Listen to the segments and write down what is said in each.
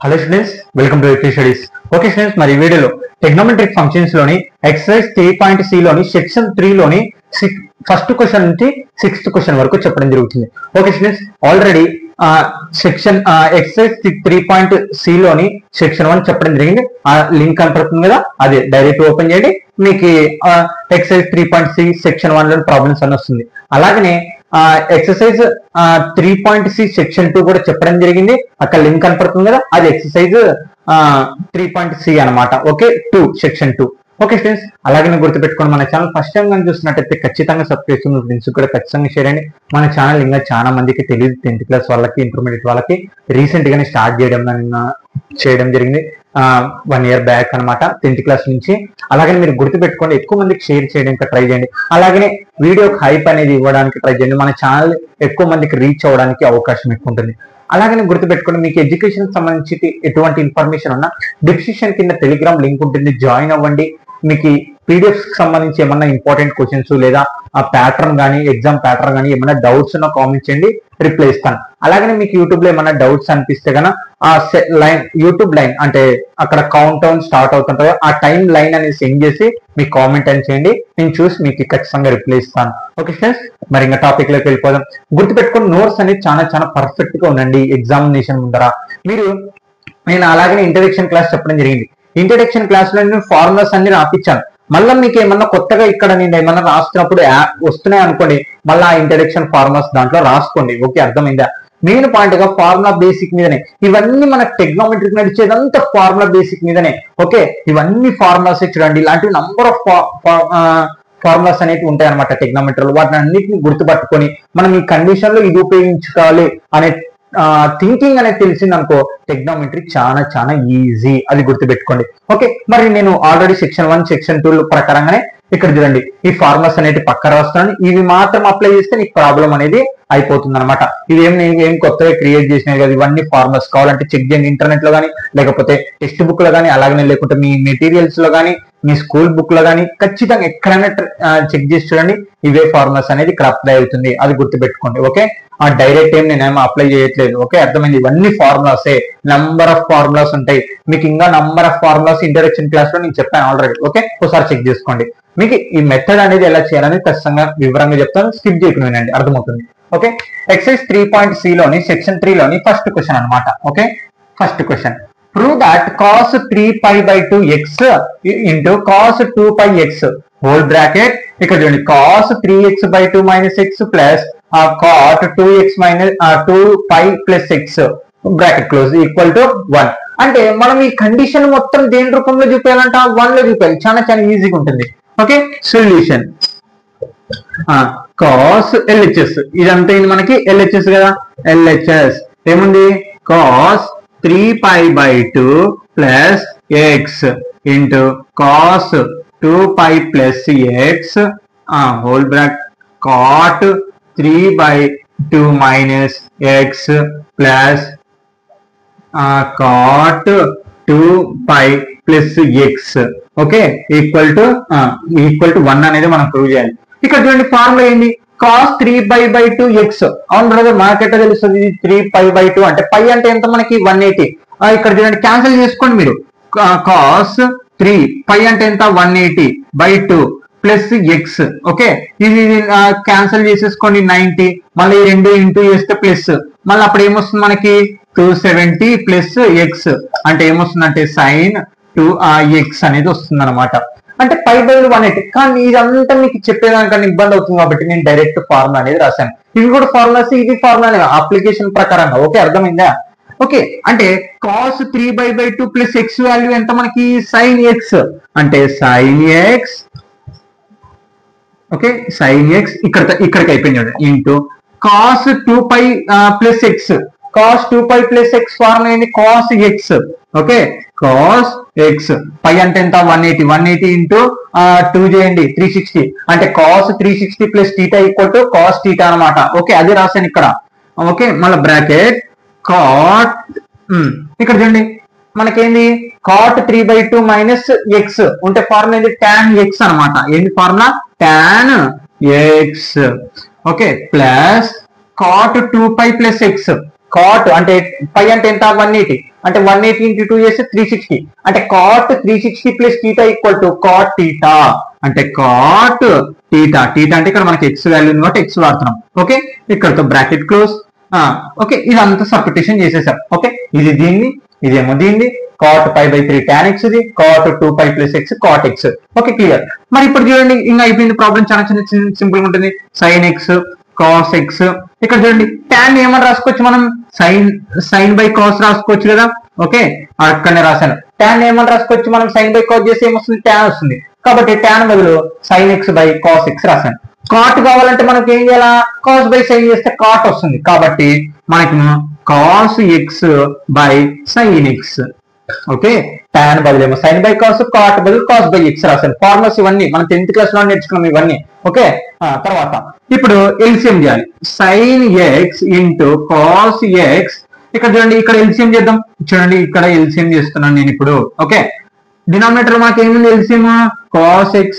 Hello students, welcome to FT studies. Okay students, మరి ఈ వీడియోలో ట్రిగ్నోమెట్రిక్ ఫంక్షన్స్ లోని ఎక్సర్సైజ్ 3.c లోని సెక్షన్ 3 లోని ఫస్ట్ క్వశ్చన్ నుంచి 6th క్వశ్చన్ వరకు చెప్పడం జరుగుతుంది. Okay students, already section exercise 3.c లోని సెక్షన్ 1 చెప్పడం జరిగింది. ఆ లింక్ కనపడుతుంది కదా, అదే డైరెక్ట్ ఓపెన్ చేయండి, మీకు ఎక్సర్సైజ్ 3.c సెక్షన్ 1 లోని ప్రాబ్లమ్స్ అని వస్తుంది. అలాగనే ఎక్సర్సైజ్ 3.c సెక్షన్ 2 కూడా చెప్పడం జరిగింది. అక్కడ లింక్ కనపడుతుంది కదా, అది ఎక్సర్సైజ్ 3.c అనమాట. Okay, 2 section 2. ఓకే స్టూడెంట్స్, అలాగే గుర్తుపెట్టుకోండి, మన ఛానల్ ఫస్ట్ టైం కానీ చూస్తున్నట్టయితే ఖచ్చితంగా సబ్స్క్రైబ్ చేయండి, ఫ్రెండ్స్ కూడా ఖచ్చితంగా షేర్ చేయండి. మన ఛానల్ ఇంకా చాలా మందికి తెలియదు, 10th క్లాస్ వాళ్ళకి, ఇంటర్మీడియట్ వాళ్ళకి రీసెంట్ గానే స్టార్ట్ చేయడం జరిగింది. 1 year బ్యాక్ అనమాట, 10th క్లాస్ నుంచి. అలాగే మీరు గుర్తుపెట్టుకోండి, ఎక్కువ మందికి షేర్ చేయడానికి ట్రై చేయండి. అలాగనే వీడియోకి హైప్ అనేది ఇవ్వడానికి ట్రై చేయండి. మన ఛానల్ ఎక్కువ మందికి రీచ్ అవ్వడానికి అవకాశం ఎక్కువ ఉంటుంది. అలాగనే గుర్తుపెట్టుకోండి, మీకు ఎడ్యుకేషన్ సంబంధించి ఎటువంటి ఇన్ఫర్మేషన్ ఉన్నా డిస్క్రిప్షన్ కింద టెలిగ్రామ్ లింక్ ఉంటుంది, జాయిన్ అవ్వండి. మీకు పీడిఎఫ్స్ కి సంబంధించి ఏమన్నా ఇంపార్టెంట్ క్వశ్చన్స్ లేదా ఆ ప్యాటర్న్ కానీ ఎగ్జామ్ ప్యాటర్న్ కానీ ఏమైనా డౌట్స్ ఉన్నా కామెంట్ చేయండి, రిప్లై ఇస్తాను. అలాగనే మీకు యూట్యూబ్ లో ఏమైనా డౌట్స్ అనిపిస్తే కనుక ఆ లైన్, యూట్యూబ్ లైన్ అంటే అక్కడ కౌంట్ డౌన్ స్టార్ట్ అవుతుంటుంది, ఆ టైం లైన్ అనేది సెండ్ చేసి మీకు కామెంట్ అని చేయండి, నేను చూసి మీకు ఖచ్చితంగా రిప్లై ఇస్తాను. ఓకే ఫ్రెండ్స్, మరి ఇంకా టాపిక్ లోకి వెళ్ళిపోదాం. గుర్తుపెట్టుకుని నోట్స్ అనేది చాలా పర్ఫెక్ట్ గా ఉండండి ఎగ్జామినేషన్ ముందర. నేను అలాగనే ఇంట్రడక్షన్ క్లాస్ చెప్పడం జరిగింది. ఇంట్రడక్షన్ క్లాస్ లో నేను ఫార్ములాస్ అన్ని రాపించాను. మళ్ళీ మీకు ఏమన్నా కొత్తగా ఇక్కడ నేను ఏమన్నా రాస్తున్నప్పుడు వస్తున్నాయి అనుకోండి, మళ్ళీ ఆ ఇంట్రడక్షన్ ఫార్ములాస్ దాంట్లో రాసుకోండి. ఓకే, అర్థమైందా? మెయిన్ పాయింట్ గా ఫార్ములా బేసిక్ మీదనే ఇవన్నీ మన ట్రిగ్నోమెట్రిక్ నడిచేదంతా ఫార్ములా బేసిక్ మీదనే. ఓకే, ఇవన్నీ ఫార్ములాస్ చూడండి, ఇలాంటివి నంబర్ ఆఫ్ ఫార్ములాస్ అనేవి ఉంటాయి అనమాట ట్రిగ్నోమెట్రీలో. వాటిని అన్నిటిని గుర్తుపట్టుకొని మనం ఈ కండిషన్ లో ఇది ఉపయోగించుకోవాలి అనే థింకింగ్ అనేది తెలిసింది అనుకో, ట్రిగ్నోమెట్రీ చాలా ఈజీ, అది గుర్తుపెట్టుకోండి. ఓకే, మరి నేను ఆల్రెడీ సెక్షన్ 1 సెక్షన్ 2 ప్రకారంగానే ఇక్కడ చూడండి ఈ ఫార్ములాస్ అనేవి పక్క రాస్తున్నాను. ఇవి మాత్రం అప్లై చేస్తే నీకు ప్రాబ్లం అనేది అయిపోతుంది అనమాట. ఇవేం కొత్తగా క్రియేట్ చేసినాయి కదా, ఇవన్నీ ఫార్ములాస్ కావాలంటే చెక్ చేయండి ఇంటర్నెట్ లో కానీ, లేకపోతే టెక్స్ట్ బుక్ లో కానీ, అలాగనే లేకుంటే మీ మెటీరియల్స్ లో కానీ, మీ స్కూల్ బుక్ లో కానీ ఖచ్చితంగా ఎక్కడైనా చెక్ చేసి చూడండి. ఇవే ఫార్ములాస్ అనేది ఇక్కడ అప్లై అవుతుంది, అది గుర్తుపెట్టుకోండి. ఓకే, డైరెక్ట్ ఏం నేనేమో అప్లై చేయట్లేదు. ఓకే, అర్థమైంది, ఇవన్నీ ఫార్ములాసే, నంబర్ ఆఫ్ ఫార్ములాస్ ఉంటాయి. మీకు ఇంకా number of formulas introduction class లో నేను చెప్పాను ఆల్రెడీ. ఓకే, ఒకసారి చెక్ చేసుకోండి. మీకు ఈ మెథడ్ అనేది ఎలా చేయాలని ఖచ్చితంగా వివరంగా చెప్తాను, స్కిప్ చేయకుండా వినండి, అర్థమవుతుంది. ఓకే, ఎక్సర్సైజ్ 3.c లోని సెక్షన్ 3 లోని ఫస్ట్ క్వశ్చన్ అనమాట. Okay, first question, prove that cos 3π/2x into cos 2πx whole bracket, ఇక్కడ చూడండి cos 3x/2 - x plus cot 2x - 2π + x bracket close equal to 1. అంటే మనం ఈ కండిషన్ మొత్తం దేని రూపంలో చూపించాలంట, 1 లో చూపించాలి. చాలా ఈజీగా ఉంటుంది. ఓకే, సొల్యూషన్ cos LHS, ఇదంతా మనకి LHS కదా, LHS ఏముంది, cos 3π/2 plus x into cos 2π plus x whole bracket cot 3/2 minus x plus cot 2π plus x. Okay, equal to 1 అనేది మనం ప్రూవ్ చేయాలి. ఇక్కడ చూడండి ఫార్ములా ఏంది, cos 3π/2x. అవును బ్రదర్, మనకెట్లా తెలుస్తుంది 3π/2 అంటే పై అంటే ఎంత మనకి 180. ఇక్కడ చూడండి క్యాన్సిల్ చేసుకోండి మీరు, cos 3 పై అంటే ఎంత 180/2 ప్లస్ ఎక్స్. ఓకే, ఇది క్యాన్సిల్ చేసేసుకోండి 90, మళ్ళీ 2 ఇంటూ చేస్తే ప్లస్, మళ్ళీ అప్పుడు ఏమొస్తుంది మనకి 270 ప్లస్ ఎక్స్ అంటే ఏమొస్తుందంటే సైన్ 2x అనేది వస్తుంది అనమాట. అంటే π/180. కానీ ఇదంతా మీకు చెప్పేదానికన్నా ఇబ్బంది అవుతుంది కాబట్టి నేను డైరెక్ట్ ఫార్ములా అనేది రాశాను. ఇవి కూడా ఫార్ములాస్, ఇది ఫార్ములా అప్లికేషన్ ప్రకారంగా. ఓకే, అర్థమైందా? ఓకే, అంటే cos 3/2 ప్లస్ ఎక్స్ వాల్యూ ఎంత మనకి sin x, అంటే sin x. Okay, sin x ఇక్కడికి అయిపోయింది into cos 2π plus x. cos 2π plus x formula ఏంటి, cos x. Okay, cos x pi అంటే ఎంత 180 ఇంటూ 2 చేయండి 360, అంటే cos 360 plus θ equal to cos θ అనమాట. ఓకే, అదే రాశాను ఇక్కడ. ఓకే, మళ్ళీ బ్రాకెట్ cot, ఇక్కడ చూడండి మనకేంది cot 3/2 మైనస్ ఎక్స్ ఉంటే ఫార్ములా ఏంది tan x అనమాట. ఏంటి formula, tan x. Okay, plus cot 2π plus x. cot అంటే పై అంటే ఎంత 180, అంటే 180 into 2 చేస్తే 360 అంటే cot 360 plus θ equal to cot θ అంటే cot θ అంటే ఇక్కడ మనకి x వాల్యూ ఉంది కాబట్టి x వాడుతున్నాం ఓకే ఇక్కడతో బ్రాకెట్ క్లోజ్ ఓకే ఇదంతా సబ్స్టిట్యూషన్ చేసేసాం ఓకే ఇది దీన్ని ఇదేమో దీన్ని cot π/3 tan x ఇది cot 2π + x cot x okay clear మరి ఇప్పుడు చూడండి ఇంకా అయిపోయింది ప్రాబ్లం చాలా సింపుల్ గా ఉంటుంది sin x cos x ఇక్కడ చూడండి tan ఏమని రాసుకోవచ్చు మనం sin బై cos రాసుకోవచ్చు కదా ఓకే అక్కడనే రాశాను tan ఏమని రాసుకోవచ్చు మనం sin బై cos చేస్తే ఏమొస్తుంది tan వస్తుంది కాబట్టి tan బదులు sin x by cos x రాశాను cot కావాలంటే మనకి ఏం చేయాలా cos బై sin చేస్తే cot వస్తుంది కాబట్టి మనకి cos x by sin x okay tan బదులేమో sin by cos cot బదులు cos బై x రాశాను ఫార్ములాస్ ఇవన్నీ మనం 10th క్లాస్ లో నేర్చుకున్నాం ఇవన్నీ ఓకే తర్వాత ఇప్పుడు ఎల్సిఎం చేయాలి sin x into cos x ఇక్కడ చూడండి ఇక్కడ ఎల్సిఎం చేద్దాం చూడండి ఇక్కడ ఎల్సిఎం చేస్తున్నాను నేను ఇప్పుడు ఓకే డినామినేటర్ మనకి ఏముంది LCM cos x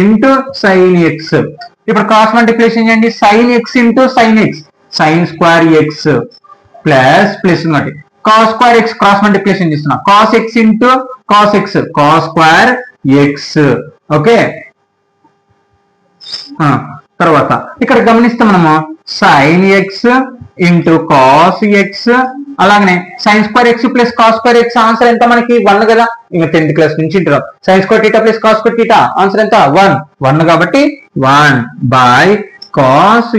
into sin x ఇప్పుడు క్రాస్ మల్టిప్లికేషన్ చేయండి sin x into sin x sin square x plus ఉన్నది cos square x cross multiplication చేస్తున్నా cos x into cos x cos square x okay తర్వాత ఇక్కడ గమనిస్తే మనము sin x into cos x అలాగనే sin square x plus cos square x answer ఎంత మనకి 1 కదా ఇంకా 10th క్లాస్ నుంచి ఇంటారు sin square θ plus cos square θ answer ఎంత 1 కాబట్టి 1 by cos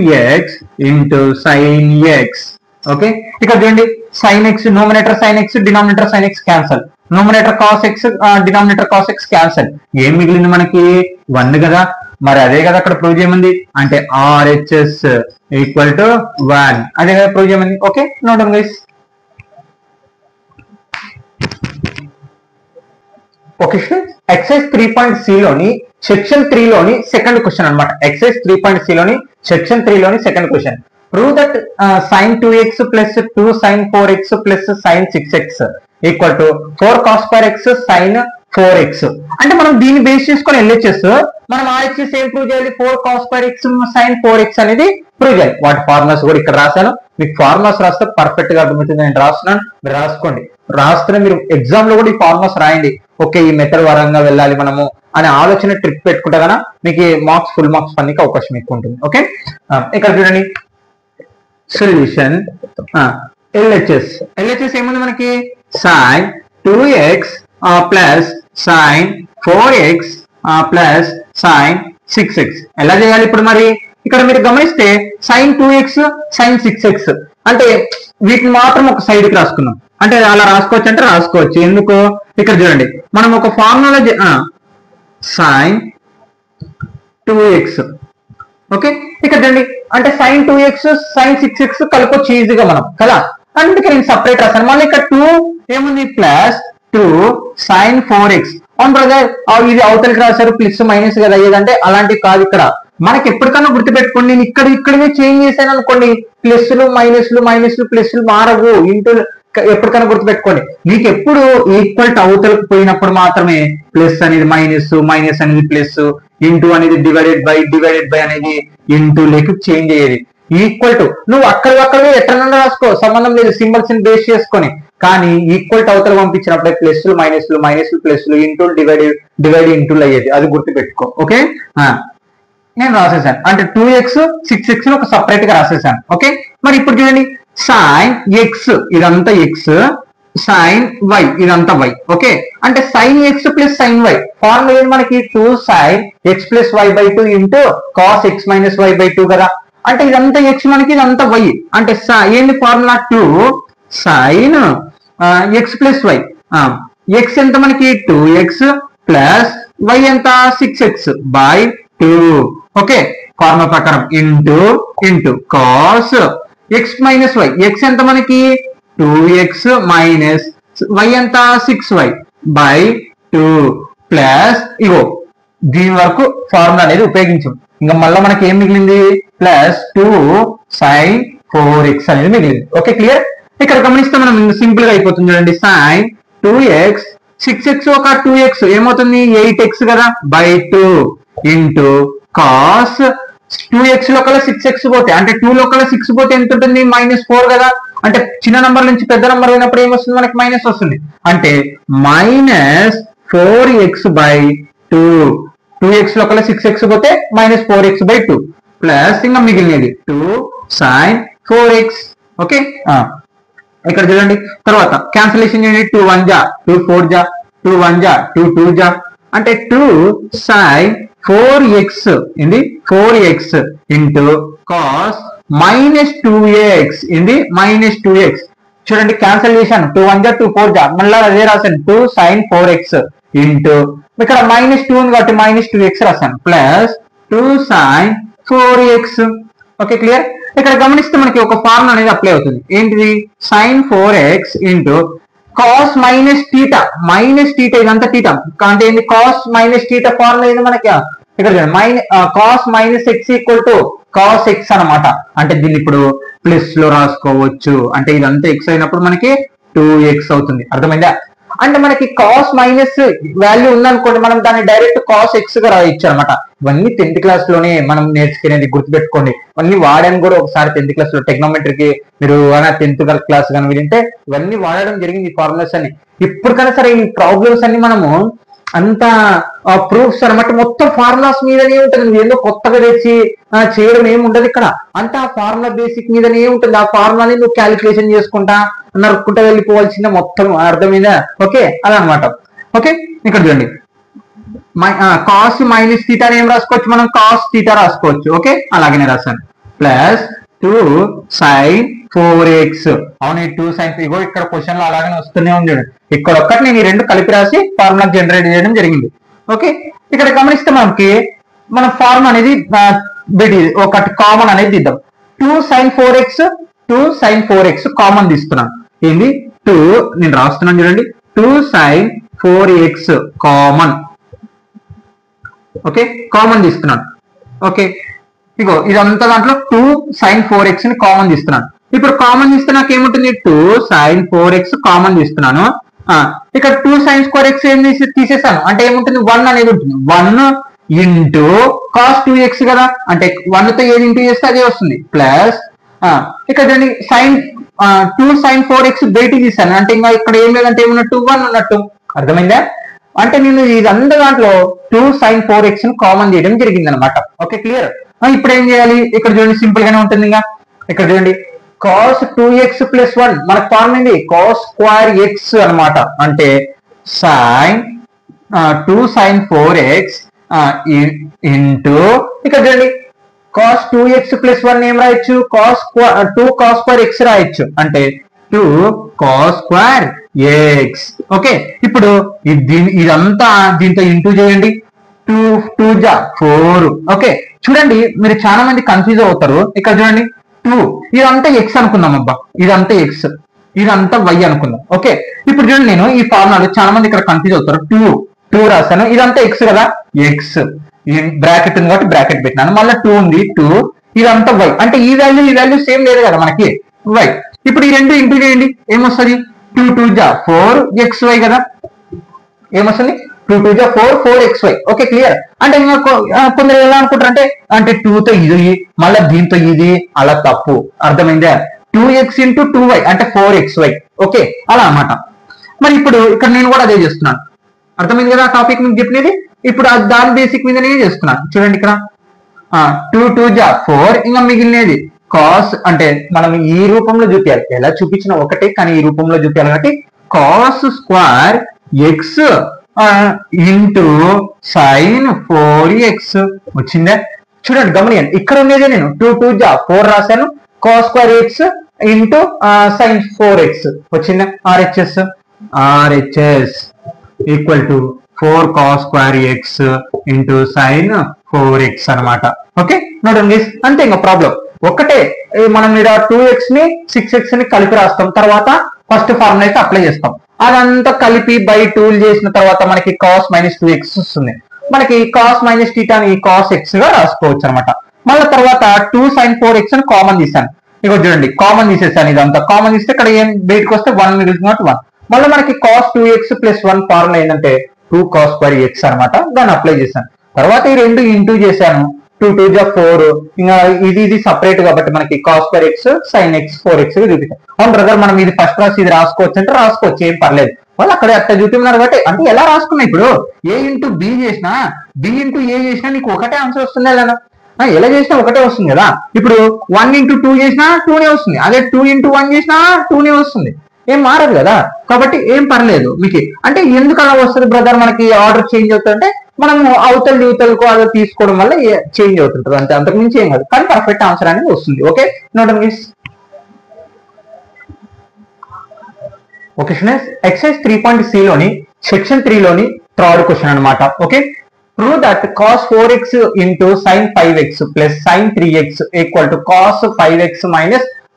x into sin x okay ఇక్కడ చూడండి sin x numerator sin x denominator sin x cancel numerator cos x denominator cos x cancel ఏం మిగిలింది మనకి 1 కదా మరి అదే కదా అక్కడ ప్రూవ్ చేయమంది అంటే RHS ఈక్వల్ టు 1 అదే కదా ప్రూవ్ చేయమంది okay note down guys okay exercise 3.c లోని సెక్షన్ 3 లోని సెకండ్ క్వశ్చన్ అన్నమాట ఎక్సైజ్ 3.c లోని సెక్షన్ 3 లోని second question prove that sin 2x plus 2 sin 4x plus sin 6x equal to 4 cos square x sin 4x అంటే మనం దీన్ని base చేసుకొని LHS మనం RHS ఏం ప్రూవ్ చేయాలి 4 cos square x sin 4x అనేది ప్రూవ్ చేయాలి వాటి ఫార్ములాస్ కూడా ఇక్కడ రాశాను మీకు ఫార్ములాస్ రాస్తే పర్ఫెక్ట్ గా అర్థమవుతుంది నేను రాస్తున్నాను మీరు రాసుకోండి రాస్తే మీరు ఎగ్జామ్ లో కూడా ఈ ఫార్ములాస్ రాయండి ఓకే ఈ మెథడ్ పరంగా వెళ్ళాలి మనము అనే ఆలోచన ట్రిక్ పెట్టుకుంటే కన్నా మీకు మార్క్స్ ఫుల్ మార్క్స్ పొందడానికి అవకాశం ఎక్కువ ఉంటుంది ఓకే ఇక్కడ చూడండి సొల్యూషన్ LHS ఏముంది మనకి sin 2x plus sin 4x plus sin 6x ఎలా చేయాలి ఇప్పుడు మరి ఇక్కడ మీరు గమనిస్తే sin 2x sin 6x అంటే వీటిని మాత్రం ఒక సైడ్ కి రాసుకున్నాం అంటే అలా రాసుకోవచ్చు అంటే రాసుకోవచ్చు ఎందుకు ఇక్కడ చూడండి మనం ఒక ఫార్ములా sin 2x ఓకే ఇక్కడ చూడండి అంటే sin 2x sin 6x కలపొచ్చు ఈజీగా మనం కదా అందుకే నేను సపరేట్ రాశాను మళ్ళీ ఇక్కడ 2 ఏముంది ప్లస్ 2 sin 4x అవును బ్రదర్ ఇది అవతలకి రాశారు ప్లస్ మైనస్ కదా ఏదంటే అలాంటివి కాదు ఇక్కడ మనకి ఎప్పటికన్నా గుర్తుపెట్టుకోండి నేను ఇక్కడే చేంజ్ చేశాను అనుకోండి ప్లస్లు మైనస్లు ప్లస్లు మారవు ఇంటూ ఎప్పటికైనా గుర్తుపెట్టుకోండి మీకు ఎప్పుడు ఈక్వల్ టు అవతలకు పోయినప్పుడు మాత్రమే ప్లస్ అనేది మైనస్ అనేది ప్లస్ ఇంటూ అనేది డివైడెడ్ బై అనేది ఇంటూ లేక చేంజ్ అయ్యేది ఈక్వల్ టు నువ్వు అక్కడే ఎట్లా రాసుకో సంబంధం లేదు సింబల్స్ ని బేస్ చేసుకొని కానీ ఈక్వల్ టు అవతల పంపించినప్పుడే ప్లస్లు ప్లస్లు ఇంటూ డివైడ్ ఇంటూలు అయ్యేది అది గుర్తుపెట్టుకో ఓకే నేను రాసేసాను అంటే 2x 6x ఒక సపరేట్ గా రాసేసాను ఓకే మరి ఇప్పుడు చూడండి sin x ఇదంతా x sin y ఇదంతా y ఓకే అంటే sin x plus sin y formula ఏంటి మనకి 2 sin x plus y by 2 into cos x minus y by 2 కదా అంటే ఇదంతా x మనకి ఇదంతా y అంటే ఏంటి formula 2 sin x plus y x ఎంత మనకి 2x ప్లస్ y ఎంత 6x బై 2 ఓకే ఫార్ములా ప్రకారం into cos x minus y x ఎంత మనకి 2x మైనస్ y ఎంత 6y బై 2 ప్లస్ ఇగో దీని వరకు ఫార్ములా అనేది ఉపయోగించాం ఇంకా మళ్ళీ మనకి ఏం మిగిలింది ప్లస్ 2 sin 4x అనేది మిగిలింది ఓకే క్లియర్ ఇక్కడ గమనిస్తే మనం సింపుల్ గా అయిపోతుంది చూడండి sin 2x 6x ఒక 2x ఏమవుతుంది 8x కదా by 2 into cos 2x లోకల 6x పోతే అంటే 2 లోకల 6 పోతే ఎంత ఉంటుంది -4 కదా అంటే చిన్న నంబర్ నుంచి పెద్ద నంబర్ అయినప్పుడు ఏమొస్తుంది మనకి మైనస్ వస్తుంది అంటే మైనస్ 4x/2 2x లోపల 6x పోతే మైనస్ 4x/2 ప్లస్ ఇంకా మిగిలినది 2 sin 4x ఓకే ఇక్కడ చూడండి తర్వాత క్యాన్సిలేషన్ చేయండి 2 1 జా 2 4 జా 2 1 జా 2 2 జా అంటే 2 sin 4x ఏంది 4x into cos minus 2x ఏంది మైనస్ 2x చూడండి క్యాన్సిలేషన్ 2 1 జా 2 4 జా మళ్ళీ అదే రాశాను 2 sin 4x ఇంటూ ఇక్కడ మైనస్ 2 ఉంది కాబట్టి మైనస్ 2x రాశాను plus 2 sin 4x okay clear ఇక్కడ గమనిస్తే మనకి ఒక ఫార్ములా అనేది అప్లై అవుతుంది ఏంటిది sin 4x into cos minus theta ఇదంతా థీటా అంటే ఏంటి cos మైనస్ థీటా ఫార్ములా ఏంది మనకి ఇక్కడ cos minus x equal to cos x అనమాట అంటే దీన్ని ఇప్పుడు ప్లస్ లో రాసుకోవచ్చు అంటే ఇదంతా x అయినప్పుడు మనకి 2x అవుతుంది అర్థమైందా అంటే మనకి cos మైనస్ వాల్యూ ఉందనుకోండి మనం దాన్ని డైరెక్ట్ cos x గా రాయొచ్చు అనమాట ఇవన్నీ 10th క్లాస్ లోనే మనం నేర్చుకునేది గుర్తుపెట్టుకోండి ఇవన్నీ వాడాను కూడా ఒకసారి 10th క్లాస్ లో టెక్నోమెట్రీకి మీరు 10th క్లాస్ కానీ వింటే ఇవన్నీ వాడడం జరిగింది ఈ ఫార్ములాస్ అన్ని ఇప్పటికైనా సరే ఈ ప్రాబ్లమ్స్ అన్ని మనము అంత ప్రూఫ్స్ అనమాట మొత్తం ఫార్ములాస్ మీదనే ఉంటుంది ఏదో కొత్తగా తెచ్చి చేయడం ఏమి ఉండదు ఇక్కడ అంతా ఫార్ములా బేసిక్ మీదనే ఉంటుంది ఆ ఫార్ములాని నువ్వు క్యాలిక్యులేషన్ చేసుకుంటా నరుక్కుంటా వెళ్ళిపోవాల్సిందే మొత్తం అర్థమైందా ఓకే అలా అనమాట ఓకే ఇక్కడ చూడండి cos మైనస్ థీటా ఏం రాసుకోవచ్చు మనం cos థీటా రాసుకోవచ్చు ఓకే అలాగనే రాశాను ప్లస్ 2 sin 4x అవును 2 sin ఇగో ఇక్కడ క్వశ్చన్ లో అలాగనే వస్తూనే ఉంది ఇక్కడ ఒక్కటి నేను ఈ రెండు కలిపి రాసి ఫార్ములా జనరేట్ చేయడం జరిగింది ఓకే ఇక్కడ గమనిస్తే మనకి మన ఫార్ములా అనేది ఒకటి కామన్ అనేది తీద్దాం 2 sin 4x కామన్ తీస్తున్నాను ఏంది 2 నేను రాస్తున్నాను చూడండి 2 sin 4x common okay common తీస్తున్నాను ఓకే ఇగో ఇదంతా దాంట్లో 2 sin 4x ని కామన్ తీస్తున్నాను ఇప్పుడు కామన్ తీస్తే నాకు ఏముంటుంది 2 sin 4x కామన్ తీస్తున్నాను ఇక్కడ 2 sin square x ఏం తీసేసాను అంటే ఏముంటుంది 1 అనేది ఉంటుంది 1 ఇంటూ cos 2x కదా అంటే 1 తో ఏది ఇంటూ చేస్తే అదే వస్తుంది ప్లస్ ఇక్కడ చూడండి టూ సైన్ 4x బయటికి తీసాను అంటే ఇంకా ఇక్కడ ఏం లేదంటే ఏమన్నట్టు 1 ఉన్నట్టు అర్థమైందా అంటే నేను ఇదంతా దాంట్లో 2 sin 4x ని కామన్ చేయడం జరిగింది అనమాట ఓకే క్లియర్ ఇప్పుడు ఏం చేయాలి ఇక్కడ చూడండి సింపుల్ గానే ఉంటుంది ఇంకా ఇక్కడ చూడండి cos 2x + 1 మనకు ఫార్మ్ ఏంది cos స్క్వేర్ x అన్నమాట అంటే sin 2 sin 4x ఇంటూ ఇక్కడ చూడండి cos 2x + 1 ఏం రాయొచ్చు2 cos స్క్వేర్ x రాయొచ్చు అంటే 2 cos స్క్వేర్ x ఓకే ఇప్పుడు ఇదంతా దీంతో ఇంటూ చేయండి 2 జా 4 ఓకే చూడండి మీరు చాలా మంది కన్ఫ్యూజ్ అవుతారు ఇక్కడ చూడండి 2 ఇదంతా x అనుకుందాం అబ్బా ఇదంతా x ఇదంతా y అనుకుందాం ఓకే ఇప్పుడు చూడండి నేను ఈ ఫార్ములాలో చాలా మంది ఇక్కడ కన్ఫ్యూజ్ అవుతారు 2 రాశాను ఇదంతా x కదా x బ్రాకెట్ ఉంది కాబట్టి బ్రాకెట్ పెట్టినాను మళ్ళీ 2 ఉంది 2 ఇదంతా y అంటే ఈ వాల్యూ సేమ్ లేదు కదా మనకి y ఇప్పుడు ఈ రెండు ఇంటూ చేయండి ఏమొస్తుంది 2 జా 4 xy కదా ఏమొస్తుంది 2 జా 4xy ఓకే క్లియర్ అంటే కొందరు ఎలా అనుకుంటారు అంటే 2 తో ఇది మళ్ళీ దీంతో ఇది అలా తప్పు అర్థమైందా 2x × 2y అంటే 4xy ఓకే అలా అన్నమాట మరి ఇప్పుడు ఇక్కడ నేను కూడా అదే చేస్తున్నాను అర్థమైంది కదా టాపిక్ మీకు చెప్పినది ఇప్పుడు దాని బేసిక్ మీద నేను చేస్తున్నాను చూడండి ఇక్కడ 2 జా 4 ఇంకా మిగిలినది కాస్ అంటే మనం ఈ రూపంలో చూపించాలి ఎలా చూపించిన ఒకటే కానీ ఈ రూపంలో చూపించాలి కాబట్టి cos square X into sine 4x వచ్చిందా చూడండి గమనియండి ఇక్కడ ఉండేదే నేను 2 జా 4 రాశాను cos square X into sine 4x వచ్చిందా RHS equal to 4 cos square x into sine 4x అనమాట ఓకే నోడండి అంతే ఇంకా ప్రాబ్లం ఒకటే మనం ఇక్కడ 2x ని 6x ని కలిపి రాస్తాం తర్వాత ఫస్ట్ ఫార్ములా అయితే అప్లై చేస్తాం అదంతా కలిపి బై 2 చేసిన తర్వాత మనకి cos - 2x వస్తుంది మనకి cos - θ ని cos x గా రాసుకోవచ్చు అనమాట మళ్ళీ తర్వాత 2 sin 4x ని కామన్ తీసాను ఇక చూడండి కామన్ తీసేసాను ఇదంతా కామన్ తీస్తే ఇక్కడ ఏం బయటకు వస్తే 1 మిగులుతుంది 1 మళ్ళీ మనకి cos 2x + 1 ఫార్ములా ఏంటంటే 2 cos స్క్వేర్ x అనమాట దాన్ని అప్లై చేశాను తర్వాత ఈ రెండు ఇంటూ చేశాను 2 2 జా 4, ఇంకా ఇది సపరేట్ కాబట్టి మనకి cos square x sin x 4x చూపిస్తాం. అవును బ్రదర్, మనం ఇది ఫస్ట్ క్లాస్ ఇది రాసుకోవచ్చు అంటే రాసుకోవచ్చు, ఏం పర్లేదు. వాళ్ళు అక్కడ అట్లా చూపిస్తున్నారు కాబట్టి అంటే ఎలా రాసుకున్నా ఇప్పుడు a ఇంటూ b చేసినా b ఇంటూ a చేసినా నీకు ఒకటే ఆన్సర్ వస్తుంది. ఎలా చేసినా ఒకటే వస్తుంది కదా. ఇప్పుడు 1 ఇంటూ 2 చేసినా 2నే వస్తుంది, అదే 2 ఇంటూ 1 చేసినా 2నే వస్తుంది, ఏం మారదు కదా. కాబట్టి ఏం పర్లేదు మీకు. అంటే ఎందుకు అలా వస్తుంది బ్రదర్, మనకి ఆర్డర్ చేంజ్ అవుతుందంటే మనం అవతల యువతలకు అలా తీసుకోవడం వల్ల చేంజ్ అవుతుంటుంది అంతే, అంతకు మించి ఏం కాదు. కానీ పర్ఫెక్ట్ ఆన్సర్ అనేది వస్తుంది. Okay, note miss. Okay students, exercise 3.c లోని సెక్షన్ 3 లోని థర్డ్ క్వశ్చన్ అన్నమాట. Okay, prove that cos 4x into sin 5x plus sin 3x equal to cos 5x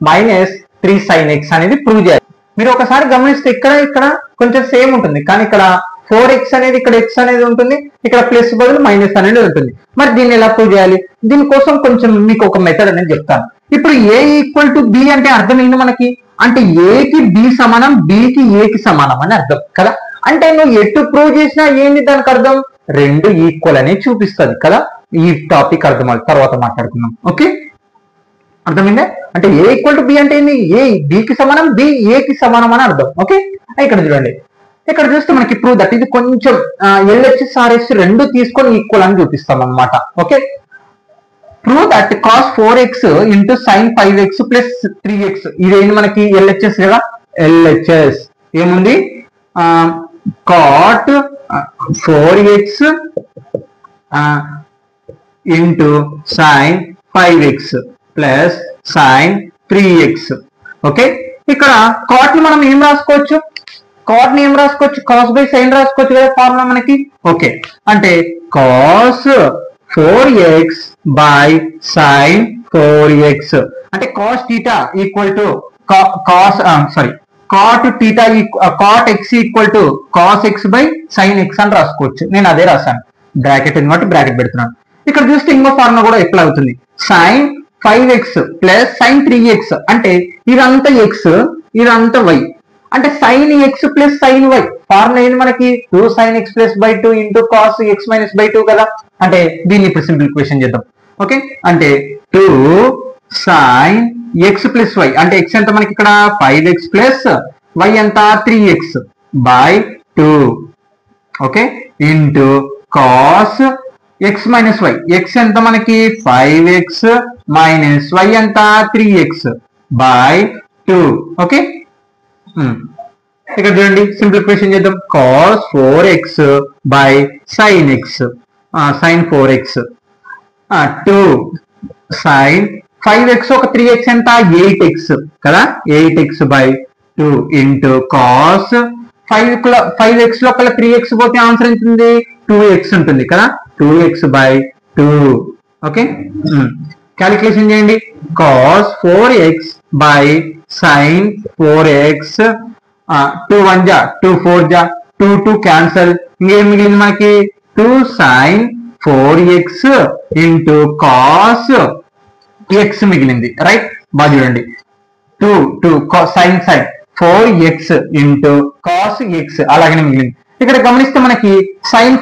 minus 3 sin x అనేది ప్రూవ్ చేయాలి. మీరు ఒకసారి గమనిస్తే ఇక్కడ కొంచెం సేమ్ ఉంటుంది, కానీ ఇక్కడ 4x అనేది ఇక్కడ x అనేది ఉంటుంది, ఇక్కడ ప్లస్ బదులు మైనస్ అనేది ఉంటుంది. మరి దీన్ని ఎలా ప్రూవ్ చేయాలి? దీనికోసం కొంచెం మీకు ఒక మెథడ్ అనేది చెప్తాను. ఇప్పుడు a ఈక్వల్ టు b అంటే అర్థం ఏంటి మనకి? అంటే a కి b సమానం, b కి a కి సమానం అని అర్థం కదా. అంటే నువ్వు ఎటు ప్రూవ్ చేసినా ఏంటి దానికి అర్థం? రెండు ఈక్వల్ అనేది చూపిస్తుంది కదా. ఈ టాపిక్ అర్థం తర్వాత మాట్లాడుకుందాం. ఓకే, అర్థమైందే? అంటే ఏ ఈక్వల్ టు బి అంటే ఏంటి? ఏ బి కి సమానం, బి ఏ కి సమానం అని అర్థం. ఓకే, ఇక్కడ చూడండి, ఇక్కడ చూస్తే మనకి ప్రూవ్ దట్ ఇది కొంచెం LHS RHS రెండు తీసుకొని ఈక్వల్ అని చూపిస్తాం అన్నమాట. Okay, prove that cos 4x into sin 5x plus 3x ఇదేంటి మనకి? LHS కదా. LHS ఏముంది? cot 4x into sin 5x plus sin 3x. Okay, ఇక్కడ cot ని మనం ఏం రాసుకోవచ్చు? cot ని ఏం రాసుకోవచ్చు? cos బై sin రాసుకోవచ్చు కదా ఫార్ములా మనకి. ఓకే, అంటే cos 4x by sin 4x అంటే cos theta equal to cos cot theta cot x equal to cos x by sin x అని రాసుకోవచ్చు. నేను అదే రాశాను, బ్రాకెట్ ఉంది కాబట్టి బ్రాకెట్ పెడుతున్నాను. ఇక్కడ చూస్తే ఇంకో ఫార్ములా కూడా ఎట్లా అవుతుంది? sin 5x plus sin 3x అంటే ఇదంతా x ఇదంతా y అంటే sin x plus sin y. Formula ఏంటి మనకి? 2 sin x plus by 2 into cos x minus by 2 కదా. అంటే దీన్ని ఇప్పుడు సింప్లిఫికేషన్ చేద్దాం. ఓకే, అంటే 2 sin x ప్లస్ y అంటే x ఎంత మనకి ఇక్కడ? 5x ప్లస్ y ఎంత? 3x by 2. Okay, into cos x minus y x ఎంత మనకి? 5x మైనస్ y ఎంత? 3x by 2. ఓకే, ఇక్కడ చూడండి సింప్లిఫికేషన్ చేద్దాం. cos 4x by sin x sin 4x 2 sin 5x ఒక 3x ఎంత? 8x కదా. 8x by 2 into cos 5x లో ఒకళ్ళ 3x పోతే ఆన్సర్ ఎంత ఉంది? 2x ఉంటుంది కదా. 2x by 2. ఓకే, క్యాలిక్యులేషన్ చేయండి. cos 4x by sin 4x 2 1 జా 2 4 జా 2 2 క్యాన్సల్. ఇంకేం మిగిలింది మనకి? 2 sin 4x into cos x మిగిలింది. రైట్, బాగా చూడండి. 2 sin 4x into cos x అలాగనే మిగిలింది. ఇక్కడ గమనిస్తే మనకి sin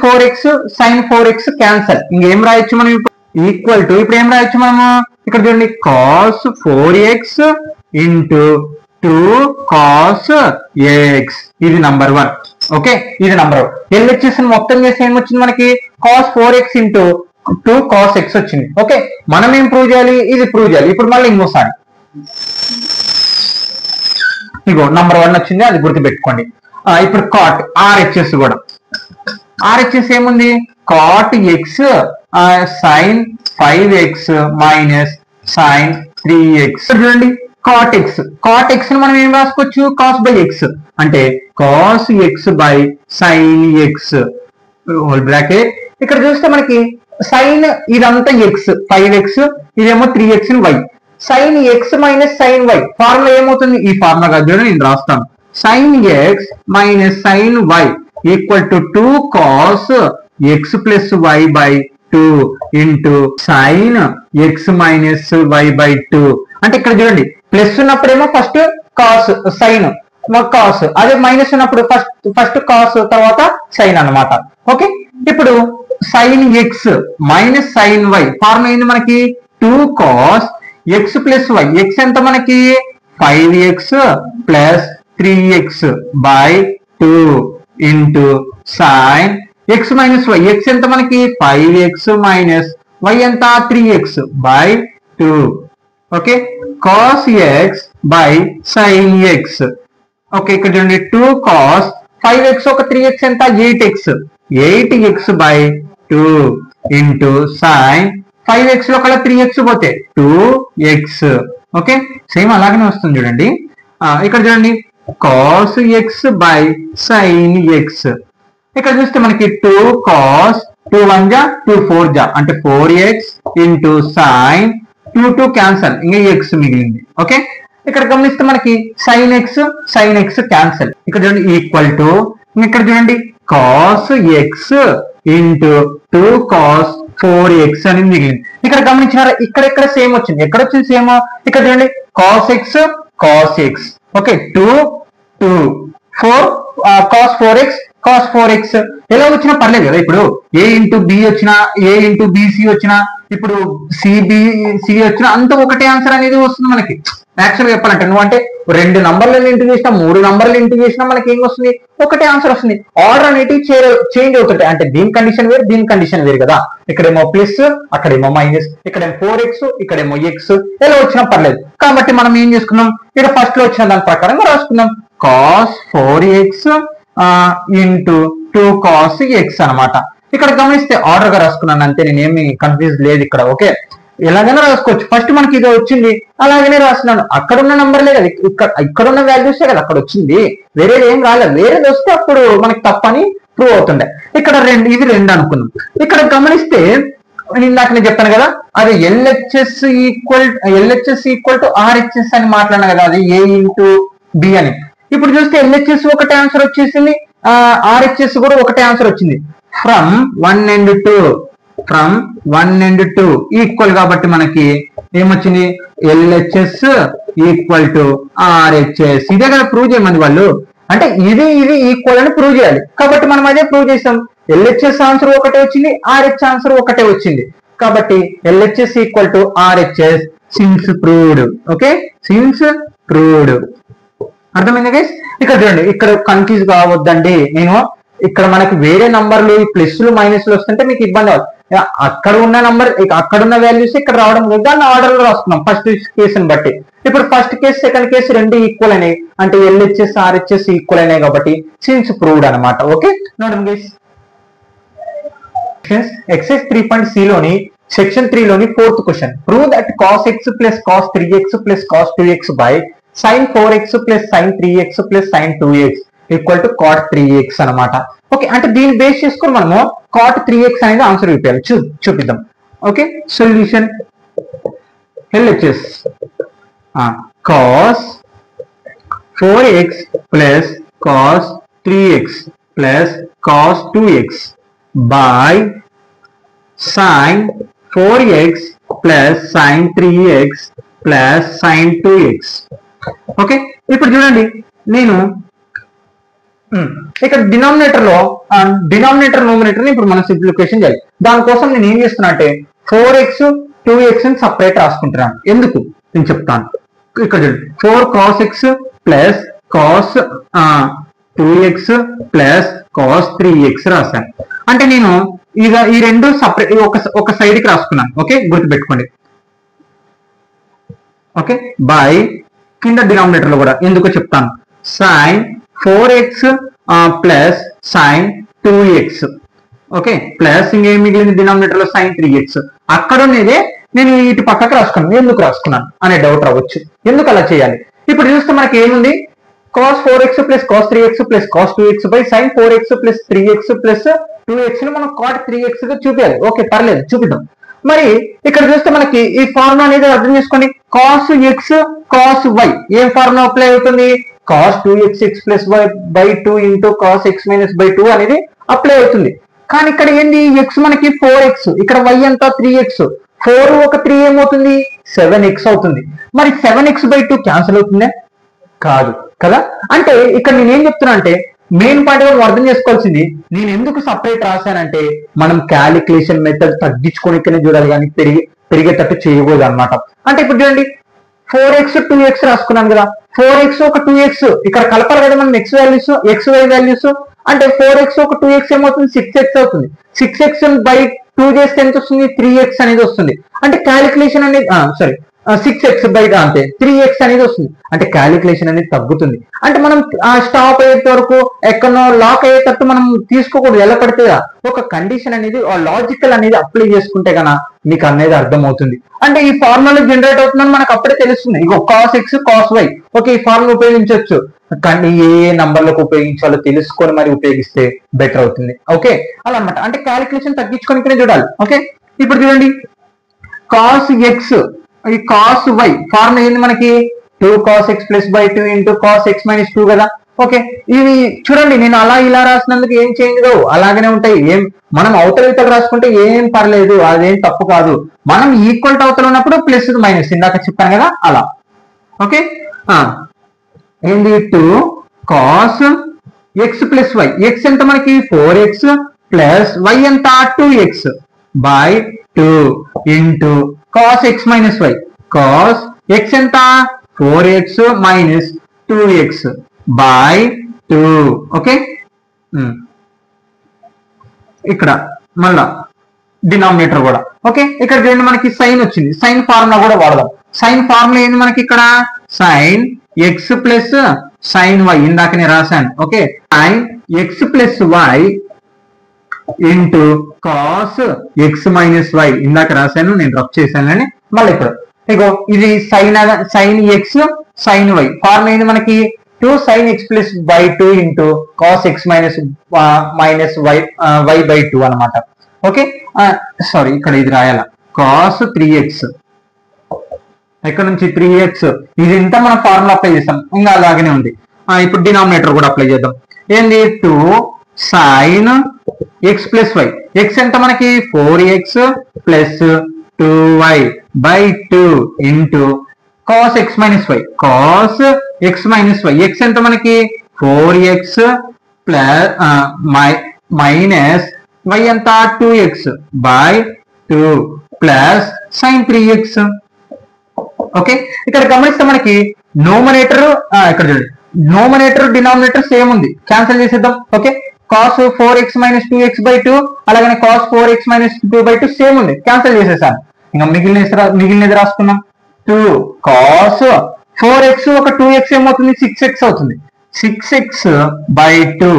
4x క్యాన్సల్. ఇంకేం రాయొచ్చు మనం? ఈక్వల్ టు ఇప్పుడు ఏం రాయొచ్చు మనము? ఇక్కడ చూడండి, cos 4x into 2 cos x ఇది నంబర్ 1. ఓకే, ఇది నంబర్ 1. LHS మొత్తం చేసి ఏమొచ్చింది మనకి? cos 4x into 2 cos x వచ్చింది. ఓకే, మనం ఏం ప్రూవ్ చేయాలి? ఇది ప్రూవ్ చేయాలి. ఇప్పుడు మళ్ళీ ఇంకోసారి ఇగో నంబర్ 1 వచ్చింది, అది గుర్తుపెట్టుకోండి. ఇప్పుడు cot RHS కూడా RHS ఏముంది? cot x sin 5x minus sin 3x. చూడండి, cot x ని మనం ఏం రాసుకోవచ్చు? cos బై x అంటే cos x by sin x whole bracket. ఇక్కడ చూస్తే మనకి sin ఇదంతా x 5x ఇదేమో 3x y. sin x minus sin y formula ఏమవుతుంది? ఈ ఫార్ములా కాదు చూడండి, నేను రాస్తాను. sin x minus sin y equal to 2 cos x plus y by 2 into sin x minus y by 2. అంటే ఇక్కడ చూడండి, ప్లస్ ఉన్నప్పుడేమో ఫస్ట్ కాస్ సైన్ కాస్, అదే మైనస్ ఉన్నప్పుడు ఫస్ట్ కాస్ తర్వాత సైన్ అన్నమాట. ఓకే, ఇప్పుడు sine x minus sine y formula ఏంది మనకి 2 cos x plus y. X ఎంత మనకి 5x plus 3x by 2 into sine x minus y. X ఎంత మనకి 5x మైనస్ వై ఎంత 3x by 2. Okay, cos x by sin x. Okay, ఇక్కడ చూడండి 2 cos 5x ఒక 3x ఎంత 8x. 8x by 2 into sin 5x లో కల్లా 3x పోతే 2x. ఓకే, సేమ్ అలాగనే వస్తుంది చూడండి. ఇక్కడ చూడండి cos x by sin x. ఇక్కడ చూస్తే మనకి 2 cos 2 1 జా 2 4 జా అంటే 4x ఇంటూ sin 2 క్యాన్సల్, ఇంకా x మిగిలింది. ఓకే, ఇక్కడ గమనిస్తే మనకి sin x క్యాన్సల్. ఇక్కడ చూడండి ఈక్వల్ టు ఇక్కడ చూడండి cos x into 2 cos 4x అనేది మిగిలింది. ఇక్కడ గమనించినారా ఇక్కడ సేమ్ వచ్చింది. ఎక్కడ వచ్చింది సేమ్? ఇక్కడ చూడండి cos x. Okay, 2 4 cos 4x ఎలా వచ్చినా పర్లేదు కదా. ఇప్పుడు a ఇంటూ b వచ్చినా a ఇంటూ bc వచ్చినా ఇప్పుడు c వచ్చినా అంత ఒకటే ఆన్సర్ అనేది వస్తుంది మనకి. యాక్చువల్ చెప్పాలంటే నువ్వు అంటే 2 నంబర్లను ఇంటూ చేసినా 3 నంబర్లు ఇంటూ చేసినా మనకి ఏం వస్తుంది? ఒకటే ఆన్సర్ వస్తుంది. ఆర్డర్ అనేది చేంజ్ అవుతుంటాయి. అంటే దీని కండిషన్ వేరు దీని కండిషన్ వేరు కదా. ఇక్కడేమో ప్లస్ అక్కడేమో మైనస్, ఇక్కడేమో 4x ఇక్కడేమో x, ఎలా వచ్చినా పర్లేదు. కాబట్టి మనం ఏం చేసుకున్నాం, ఇక్కడ ఫస్ట్ లో వచ్చిన దాని ప్రకారంగా రాసుకుందాం. cos 4x into 2 cos x అనమాట. ఇక్కడ గమనిస్తే ఆర్డర్ గా రాసుకున్నాను అంతే, నేను ఏమి కన్ఫ్యూజ్ లేదు ఇక్కడ. ఓకే, ఎలాగైనా రాసుకోవచ్చు. ఫస్ట్ మనకి ఇది వచ్చింది అలాగనే రాస్తున్నాను. అక్కడ ఉన్న నంబర్లే కదా ఇక్కడ ఉన్న వాల్యూసే కదా అక్కడ వచ్చింది, వేరేది ఏం రాలేదు. వేరేది వస్తే అప్పుడు మనకి తప్పని ప్రూవ్ అవుతుండే. ఇక్కడ ఇది 2 అనుకున్నాం. ఇక్కడ గమనిస్తే ఇందాక నేను చెప్పాను కదా, అది LHS ఈక్వల్ టు RHS అని మాట్లాడినా కదా, అది A ఇంటూ B అని. ఇప్పుడు చూస్తే LHS ఒకటే ఆన్సర్ వచ్చేసింది, RHS కూడా ఒకటే ఆన్సర్ వచ్చింది. ఫ్రమ్ 1 and 2 ఈక్వల్ కాబట్టి మనకి ఏమొచ్చింది? LHS equal to RHS. ఇదే కదా ప్రూవ్ చేయమంది వాళ్ళు. అంటే ఇది ఈక్వల్ అని ప్రూవ్ చేయాలి కాబట్టి మనం అదే ప్రూవ్ చేసాం. LHS ఆన్సర్ ఒకటే వచ్చింది, RH ఆన్సర్ ఒకటే వచ్చింది. కాబట్టి LHS equal to RHS since proved. Okay, since proved. అర్థమైంది గైస్? ఇక్కడ చూడండి, ఇక్కడ కన్ఫ్యూజ్ కావద్దండి. నేను ఇక్కడ మనకి వేరే నంబర్లు ప్లస్లు మైనస్లు వస్తుంటే మీకు ఇబ్బంది అవుతుంది. అక్కడ ఉన్న నంబర్ అక్కడ ఉన్న వాల్యూస్ ఇక్కడ రావడం లేదు, దాన్ని ఆర్డర్ లో రాస్తున్నాం ఫస్ట్ కేసుని బట్టి. ఇప్పుడు first case second case 2 equal అయినాయి అంటే LHS RHS ఈక్వల్ అయినాయి కాబట్టి సిన్స్ ప్రూవ్డ్ అనమాట. ఓకే, చూడండి గైస్, ఎక్సైజ్ 3.c లోని సెక్షన్ 3 లోని 4th question. Prove that cos x plus cos 3x plus cos 2x by sin 4x plus sin 3x plus sin 2x equal to cot 3x అనమాట. Okay, అంటే దీన్ని base చేసుకొని మనము cot 3x అనేది answer చూపిద్దాం. Okay, solution LHS cos 4x plus cos 3x plus cos 2x by sin 4x plus sin 3x plus sin 2x. Okay, ఇప్పుడు చూడండి నేను ఇక్కడ డినామినేటర్ నోమినేటర్ ఇప్పుడు మనం సింప్లిఫికేషన్ చేయాలి. దానికోసం నేను ఏం చేస్తున్నా అంటే 4x 2x అని సపరేట్ రాసుకుంటున్నాను. ఎందుకు నేను చెప్తాను. ఇక్కడ చూడండి 4 cos x plus cos 2x plus cos 3x రాశాను. అంటే నేను ఇక ఈ రెండు సపరేట్ ఒక సైడ్ కి రాసుకున్నాను. ఓకే, గుర్తుపెట్టుకోండి. ఓకే, బై కింద డినామినేటర్ లో కూడా ఎందుకో చెప్తాను. sin 4x plus sin 2x. Okay, plus ఇంకేం మిగిలింది డినామినేటర్ లో sin 3x. అక్కడ ఉన్నదే నేను ఇటు పక్కకి రాసుకున్నాను. ఎందుకు రాసుకున్నాను అనే డౌట్ రావచ్చు. ఎందుకు అలా చేయాలి? ఇప్పుడు చూస్తే మనకి ఏముంది? cos 4x plus cos 3x plus cos 2x by sin 4x plus 3x plus 2x ని మనం cot 3x గా చూపించాలి. ఓకే, పర్లేదు, చూపిద్దాం. మరి ఇక్కడ చూస్తే మనకి ఈ ఫార్ములా అనేది అర్థం చేసుకోండి. cos x cos y ఏం ఫార్ములా అప్లై అవుతుంది? cos 2x plus y by 2 into cos x minus by 2 అనేది అప్లై అవుతుంది. కానీ ఇక్కడ ఏంది? x మనకి 4x, ఇక్కడ y అంతా 3x. 4 ఒక 3 ఏమవుతుంది? 7x అవుతుంది. మరి 7x బై 2 క్యాన్సిల్ అవుతుందా? కాదు కదా. అంటే ఇక్కడ నేను ఏం చెప్తున్నా అంటే మెయిన్ పాయింట్ గా అర్థం చేసుకోవాల్సింది, నేను ఎందుకు సపరేట్ రాశానంటే మనం క్యాలిక్యులేషన్ మెథడ్ తగ్గించుకోనికనే చూడాలి కానీ పెరిగేటట్టు చేయకూడదు అనమాట. అంటే ఇప్పుడు చూడండి 4x 2x రాసుకున్నాను కదా, 4x ఒక 2x ఇక్కడ కలపాలి కదా మనం x వాల్యూస్ xy వాల్యూస్. అంటే 4x ఒక 2x ఏమవుతుంది 6x అవుతుంది. 6x బై 2 చేస్తే ఎంత వస్తుంది 3x అనేది వస్తుంది. అంటే క్యాలిక్యులేషన్ అనేది 6x బై అంతే 3x అనేది వస్తుంది. అంటే క్యాలిక్యులేషన్ అనేది తగ్గుతుంది. అంటే మనం స్టాప్ అయ్యేంత వరకు ఎక్కడో లాక్ అయ్యేటట్టు మనం తీసుకోకూడదు. ఎలా పడితే ఒక కండిషన్ అనేది లాజికల్ అనేది అప్లై చేసుకుంటే కన్నా మీకు అనేది అర్థమవుతుంది. అంటే ఈ ఫార్ములా జనరేట్ అవుతుందని మనకు అప్పుడే తెలుస్తుంది. ఇక cos x cos y okay ఈ ఫార్ములా ఉపయోగించవచ్చు, కానీ ఏ నంబర్లకు ఉపయోగించాలో తెలుసుకొని మరి ఉపయోగిస్తే బెటర్ అవుతుంది. ఓకే అలా అన్నమాట. అంటే క్యాలిక్యులేషన్ తగ్గించుకొని చూడాలి. ఓకే ఇప్పుడు చూడండి cos x ఈ cos y ఫార్ములా ఏంది మనకి 2 cos x plus by 2 into cos x minus 2 కదా. ఓకే ఇవి చూడండి నేను అలా ఇలా రాసినందుకు ఏం చేంజ్ కావు, అలాగనే ఉంటాయి. ఏం మనం అవతల ఇతలు రాసుకుంటే ఏం పర్లేదు, అదేం తప్పు కాదు. మనం ఈక్వల్ టు అవతల ఉన్నప్పుడు ప్లస్ మైనస్ ఇందాక చెప్పాను కదా అలా. ఓకే ఏంది 2 cos x plus y x ఎంత మనకి 4x plus y ఎంత 2x by 2 into cos x minus y cos x ఎంత 4x minus 2x by 2. Okay ఇక్కడ మళ్ళా డినామినేటర్ కూడా. ఓకే ఇక్కడ చూడండి మనకి సైన్ వచ్చింది, సైన్ ఫార్ములా కూడా వాడదాం. సైన్ ఫార్ములా ఏంది మనకి ఇక్కడ sine x plus sine y ఇందాకనే రాశాను. Okay sine x plus y into cos x minus y ఇందాక రాశాను, నేను రఫ్ చేశాను. కానీ మళ్ళీ ఇప్పుడు ఇగో ఇది sine x sine y formula ఏంది మనకి 2 sin x plus by 2 into cos x minus y by 2 అనమాట. ఓకే సారీ ఇక్కడ ఇది రాయాల cos 3x ఇక్కడ నుంచి 3x ఇది ఇంత మన ఫార్ములా అప్లై చేస్తాం, ఇంకా అలాగనే ఉంది. ఇప్పుడు డినామినేటర్ కూడా అప్లై చేద్దాం. ఏంది 2 sin x plus y x ఎంత మనకి 4x plus 2y by 2 into cos x minus y cos x minus y x ఎంత మనకి 4x plus minus y ఎంత 2x by 2 plus sin 3x. Okay ఇక్కడ గమనిస్తే మనకి నోమినేటర్ ఇక్కడ చూడండి నోమినేటర్ డినామినేటర్ సేమ్ ఉంది, క్యాన్సిల్ చేసేద్దాం. Okay cos 4x minus 2x by 2 అలాగనే cos 4x minus 2 by 2 same ఉంది, క్యాన్సిల్ చేసేసాను. ఇంకా మిగిలినది రాసుకున్నాం 2 cos 4x ఒక 2x ఏమవుతుంది 6x అవుతుంది. 6x by 2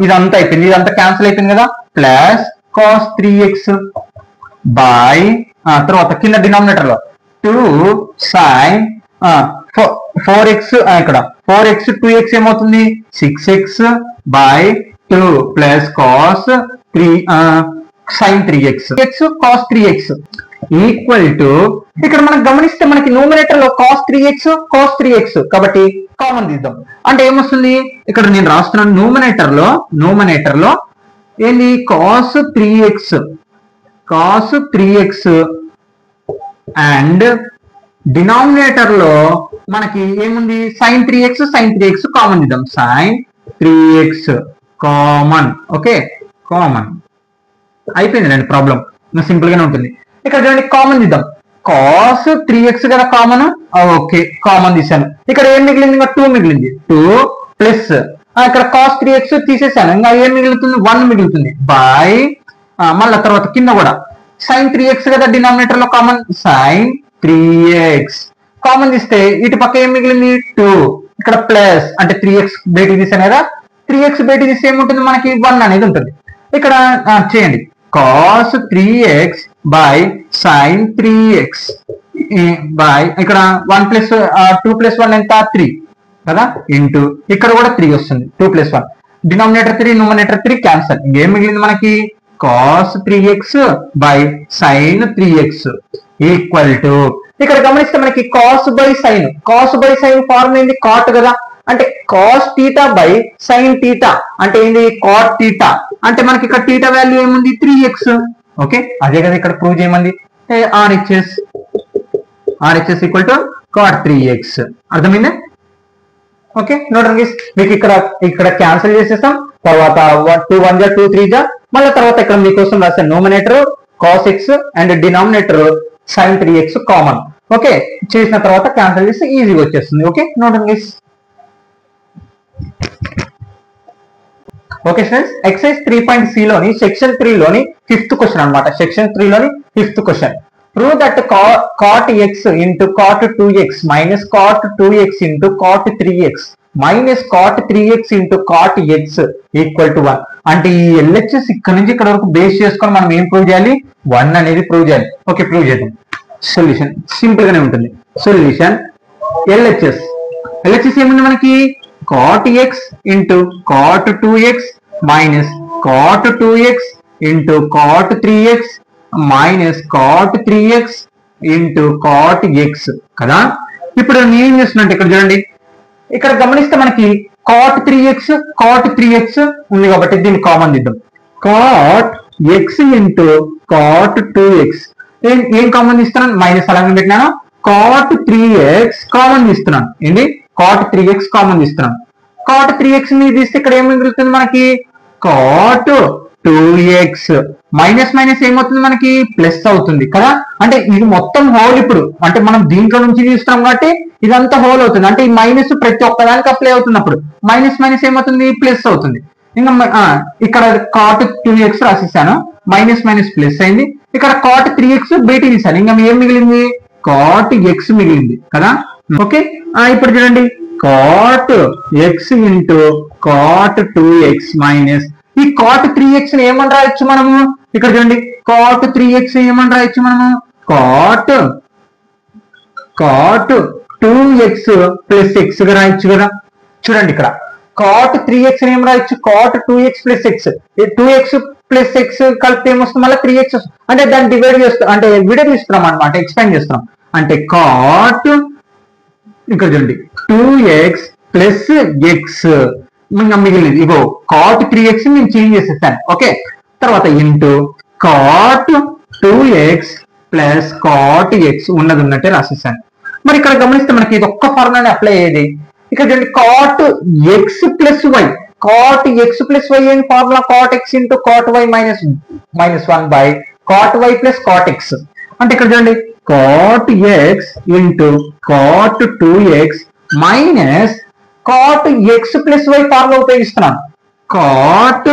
ఇదంతా అయిపోయింది, ఇదంతా క్యాన్సిల్ అయిపోయింది కదా. ప్లస్ cos 3x by తర్వాత కింద డినామినేటర్ లో 2 sin 4x ఇక్కడ 4x 2x ఏమవుతుంది 6x by 2 plus cos 3 sin 3x cos 3x equal to ఇక్కడ మనం గమనిస్తే మనకి న్యూమరేటర్ లో cos 3x కాబట్టి కామన్ తీద్దాం. అంటే ఏమొస్తుంది ఇక్కడ నేను రాస్తున్నాను న్యూమరేటర్ లో ఏంది cos 3x అండ్ డినామినేటర్ లో మనకి ఏముంది sin 3x కామన్ తీద్దాం. sin 3x common. Okay common అయిపోయింది రండి, ప్రాబ్లం సింపుల్ గానే ఉంటుంది. ఇక్కడ చూడండి కామన్ తీద్దాం, cos 3x కదా కామన్. ఓకే కామన్ తీసాను. ఇక్కడ ఏం మిగిలింది ఇంకా 2 మిగిలింది. 2 ప్లస్ ఇక్కడ cos 3x తీసేసాను, ఇంకా ఏం మిగులుతుంది 1 మిగులుతుంది బై మళ్ళీ తర్వాత కింద కూడా sin 3x కదా డినామినేటర్ లో కామన్ sin 3x కామన్ తీస్తే ఇటు పక్క ఏం మిగిలింది 2 ఇక్కడ ప్లస్ అంటే 3x బయటికి తీసాను కదా. 3x బయటికి తీస్తే ఏముంటుంది మనకి 1 అనేది ఉంటుంది. ఇక్కడ చేయండి cos 3x by sin 3x by ఇక్కడ 1 ప్లస్ 2 ప్లస్ 1 ఎంత 3 కదా ఇంటూ ఇక్కడ కూడా 3 వస్తుంది 2 ప్లస్ 1 డినామినేటర్ 3 న్యూమరేటర్ 3 క్యాన్సల్. ఇంకేం మిగిలింది మనకి cos 3x by sin 3x equal to ఇక్కడ గమనిస్తే మనకి cos by sin ఫార్ములా ఏంది cot కదా. అంటే cos θ by sin θ అంటే ఏంది cot θ అంటే మనకి ఇక్కడ θ వాల్యూ ఏముంది 3x. ఓకే అదే కదా ఇక్కడ ప్రూవ్ చేయమంది RHS equal to cot 3x. అర్థమైందా? ఓకే నోడండి మీకు ఇక్కడ క్యాన్సిల్ చేసేస్తాం. తర్వాత 2 1 జా 2 3 జా మళ్ళీ తర్వాత ఇక్కడ మీకోసం రాసే numerator cos x and denominator sin 3x common. Okay చేసిన తర్వాత క్యాన్సిల్ చేస్తే ఈజీగా వచ్చేస్తుంది. ఓకే నోడండి. ఓకే ఫ్రెండ్స్ ఎక్సైజ్ 3.c లోని సెక్షన్ 3 లోని 5th క్వశ్చన్ అన్నమాట. సెక్షన్ 3 లోని 5th question. Prove that cot x into cot 2x minus cot 2x into cot 3x minus cot 3x into cot x equal to 1. అంటే ఈ LHS ఇక్కడ నుంచి ఇక్కడ వరకు బేస్ చేసుకొని మనం ఏం ప్రూవ్ చేయాలి? 1 అనేది ప్రూవ్ చేయాలి. ఓకే ప్రూవ్ చేద్దాం. సొల్యూషన్ సింపుల్ గానే ఉంటుంది. సొల్యూషన్ LHS ఏముంది మనకి? cot x into cot 2x minus cot 2x into cot 3x minus cot 3x into cot x కదా. ఇప్పుడు నేను ఏం చేస్తున్నా ఇక్కడ చూడండి, ఇక్కడ గమనిస్తే మనకి cot 3x ఉంది కాబట్టి దీన్ని common దిద్దాం. cot x into cot 2x ఏం కామన్ తీస్తున్నాను? మైనస్ అలాగే పెట్టినాను. cot 3x కామన్ తీస్తున్నాను. ఏంటి? cot 3x కామన్ తీస్తున్నాను. cot 3x ని తీస్తే ఇక్కడ ఏం మిగులుతుంది మనకి? cot 2x మైనస్ మైనస్ ఏమవుతుంది మనకి? ప్లస్ అవుతుంది కదా. అంటే ఇది మొత్తం హోల్. ఇప్పుడు అంటే మనం దీంట్లో నుంచి తీస్తున్నాం కాబట్టి ఇదంతా హోల్ అవుతుంది. అంటే ఈ మైనస్ ప్రతి ఒక్కదానికి అప్లై అవుతున్నప్పుడు మైనస్ మైనస్ ఏమవుతుంది? ప్లస్ అవుతుంది. ఇంకా ఇక్కడ cot 2x రాసిస్తాను, మైనస్ మైనస్ ప్లస్ అయింది. ఇక్కడ cot 3x బయట తీసాను, ఇంకా ఏం మిగిలింది? cot x మిగిలింది కదా. ఓకే ఇప్పుడు చూడండి cot x into cot 2x minus ఈ cot 3x ని ఏమని రాయొచ్చు మనము? ఇక్కడ చూడండి cot 3x ఏమని రాయొచ్చు మనము? cot 2x ప్లస్ x గా రాయొచ్చు కదా. చూడండి ఇక్కడ cot 3x ఏం రాయొచ్చు? cot 2x plus x. 2x plus x కలిపితే ఏమొస్తుంది? మళ్ళీ 3x వస్తుంది. అంటే దాన్ని డివైడ్ చేస్తాం, అంటే విడదీస్తున్నాం అనమాట, ఎక్స్పాండ్ చేస్తున్నాం. అంటే cot ఇక్కడ చూడండి 2x ప్లస్ x ఇంకా మిగిలింది ఇగో cot 3x నేను చేంజ్ చేసేస్తాను. ఓకే తర్వాత into cot 2x plus cot x ఉన్నది ఉన్నట్టే రాసేసాను. మరి ఇక్కడ గమనిస్తే మనకి ఇది ఒక్క ఫార్ములాని అప్లై అయ్యేది. ఇక్కడ చూడండి cot x plus y. cot x plus y ఏం formula? cot x into cot y minus 1 by cot y plus cot x. అంటే ఇక్కడ చూడండి cot x into cot 2x minus cot x plus y formula ఉపయోగిస్తున్నాను. cot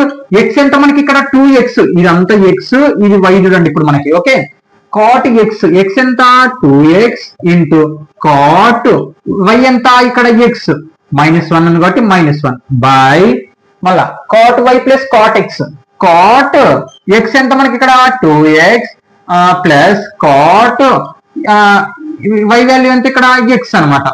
x ఎంత మనకి? ఇక్కడ 2x, ఇదంతా x, ఇది y చూడండి ఇప్పుడు మనకి. ఓకే cot x ఎంత? 2x ఇంటూ cot y ఎంత? ఇక్కడ x మైనస్ 1 ఉంది కాబట్టి మైనస్ 1 బై మళ్ళా cot y plus cot x. cot x ఎంత మనకి? ఇక్కడ 2x plus cot y value ఎంత? ఇక్కడ x అన్నమాట.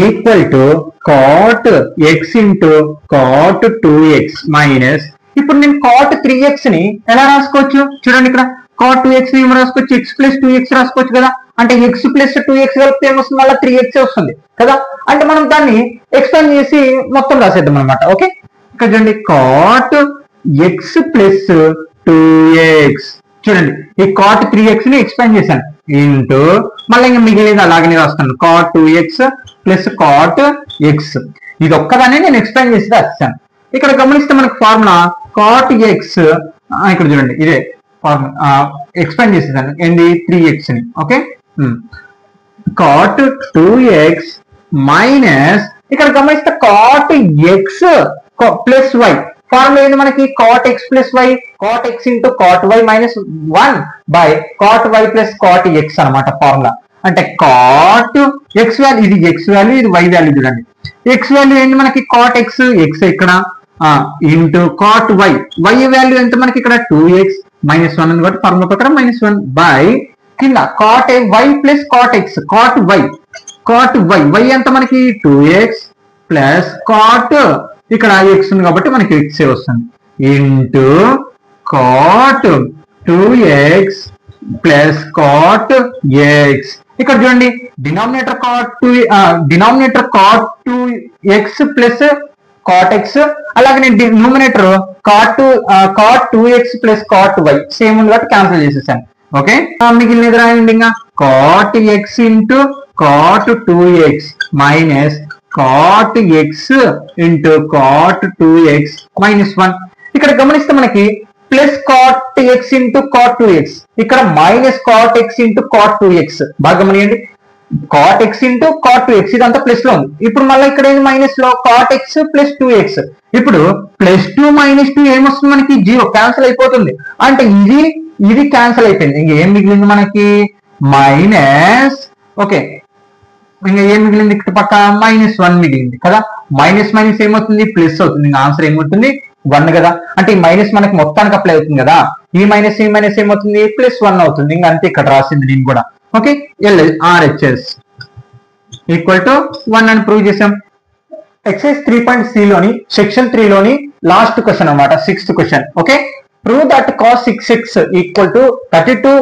Equal to cot x into cot 2x minus ఇప్పుడు నేను cot 3x ని ఎలా రాసుకోవచ్చు? చూడండి ఇక్కడ cot 2x ని ఏం రాసుకోవచ్చు? x ప్లస్ 2x రాసుకోవచ్చు కదా. అంటే x ప్లస్ 2x కలిపితే ఏమొస్తుంది? మళ్ళీ 3x వస్తుంది కదా. అంటే మనం దాన్ని ఎక్స్పాండ్ చేసి మొత్తం రాసేద్దాం అనమాట. ఓకే ఇక్కడ చూడండి cot x ప్లస్ 2x చూడండి ఈ cot 3x ని ఎక్స్పాండ్ చేశాను ఇంటూ మళ్ళీ ఇంకా మిగిలింది అలాగనే రాస్తాను cot 2x plus cot x. ఇది ఒక్కదాన్ని నేను ఎక్స్పాండ్ చేసి రాస్తాను. ఇక్కడ గమనిస్తే మనకు ఫార్ములా cot x ఇక్కడ చూడండి ఇదే ఫార్ములా ఎక్స్పాండ్ చేసేదాన్ని ఏంది? 3x ని. ఓకే cot 2x మైనస్ ఇక్కడ గమనిస్తే cot x plus y formula ఏంది మనకి? cot x plus y. cot x into cot y minus 1 by cot y plus cot x అనమాట ఫార్ములా. అంటే cot x వాల్యూ, ఇది x వాల్యూ, ఇది y value చూడండి. x value ఏంటి మనకి? cot x ఇక్కడ ఇంటూ cot y వాల్యూ ఎంత మనకి? ఇక్కడ 2x మైనస్ 1 ఉంది కాబట్టి ఫార్ములా ప్రకారం మైనస్ 1 బై కింద cot y plus cot x. cot y ఎంత మనకి? 2x ప్లస్ cot ఇక్కడ x ఉంది కాబట్టి మనకి x వస్తుంది into cot 2x plus cot x. ఇక్కడ చూడండి denominator cot 2x plus cot x అలాగే numerator cot 2x plus cot y same ఉంది కాబట్టి క్యాన్సిల్ చేసేసాను. ఓకే మిగిలినది రాయండి ఇంకా cot x into cot 2x minus cot x into cot 2x minus 1. ఇక్కడ గమనిస్తే మనకి plus cot x into cot 2x, ఇక్కడ minus cot x into cot 2x. బాగా గమనియండి, cot x into cot 2x ఇదంతా ప్లస్ లో ఉంది. ఇప్పుడు మళ్ళీ ఇక్కడ ఏంది మైనస్ లో cot x plus 2x. ఇప్పుడు ప్లస్ 2 మైనస్ 2 ఏమొస్తుంది మనకి 0, క్యాన్సిల్ అయిపోతుంది. అంటే ఇది క్యాన్సిల్ అయిపోయింది. ఇంక ఏం మిగిలింది మనకి మైనస్. ఓకే, ఇంకా ఏం మిగిలింది ఇక్కడ పక్క -1 మిగిలింది కదా. మైనస్ మైనస్ ఏమవుతుంది ప్లస్ అవుతుంది. ఇంకా ఆన్సర్ ఏమవుతుంది 1 కదా. అంటే ఈ మైనస్ మనకి మొత్తానికి అప్లై అవుతుంది కదా. ఈ మైనస్ ఏమవుతుంది +1 అవుతుంది. ఇంకా అంతే ఇక్కడ రాసింది నేను కూడా. ఓకే, RHS ఈక్వల్ టు 1 అని ప్రూవ్ చేసాం. ఎక్సైజ్ 3.c లోని సెక్షన్ 3 లోని లాస్ట్ క్వశ్చన్ అన్నమాట, 6th question. Okay, prove that cos 6x equal to 32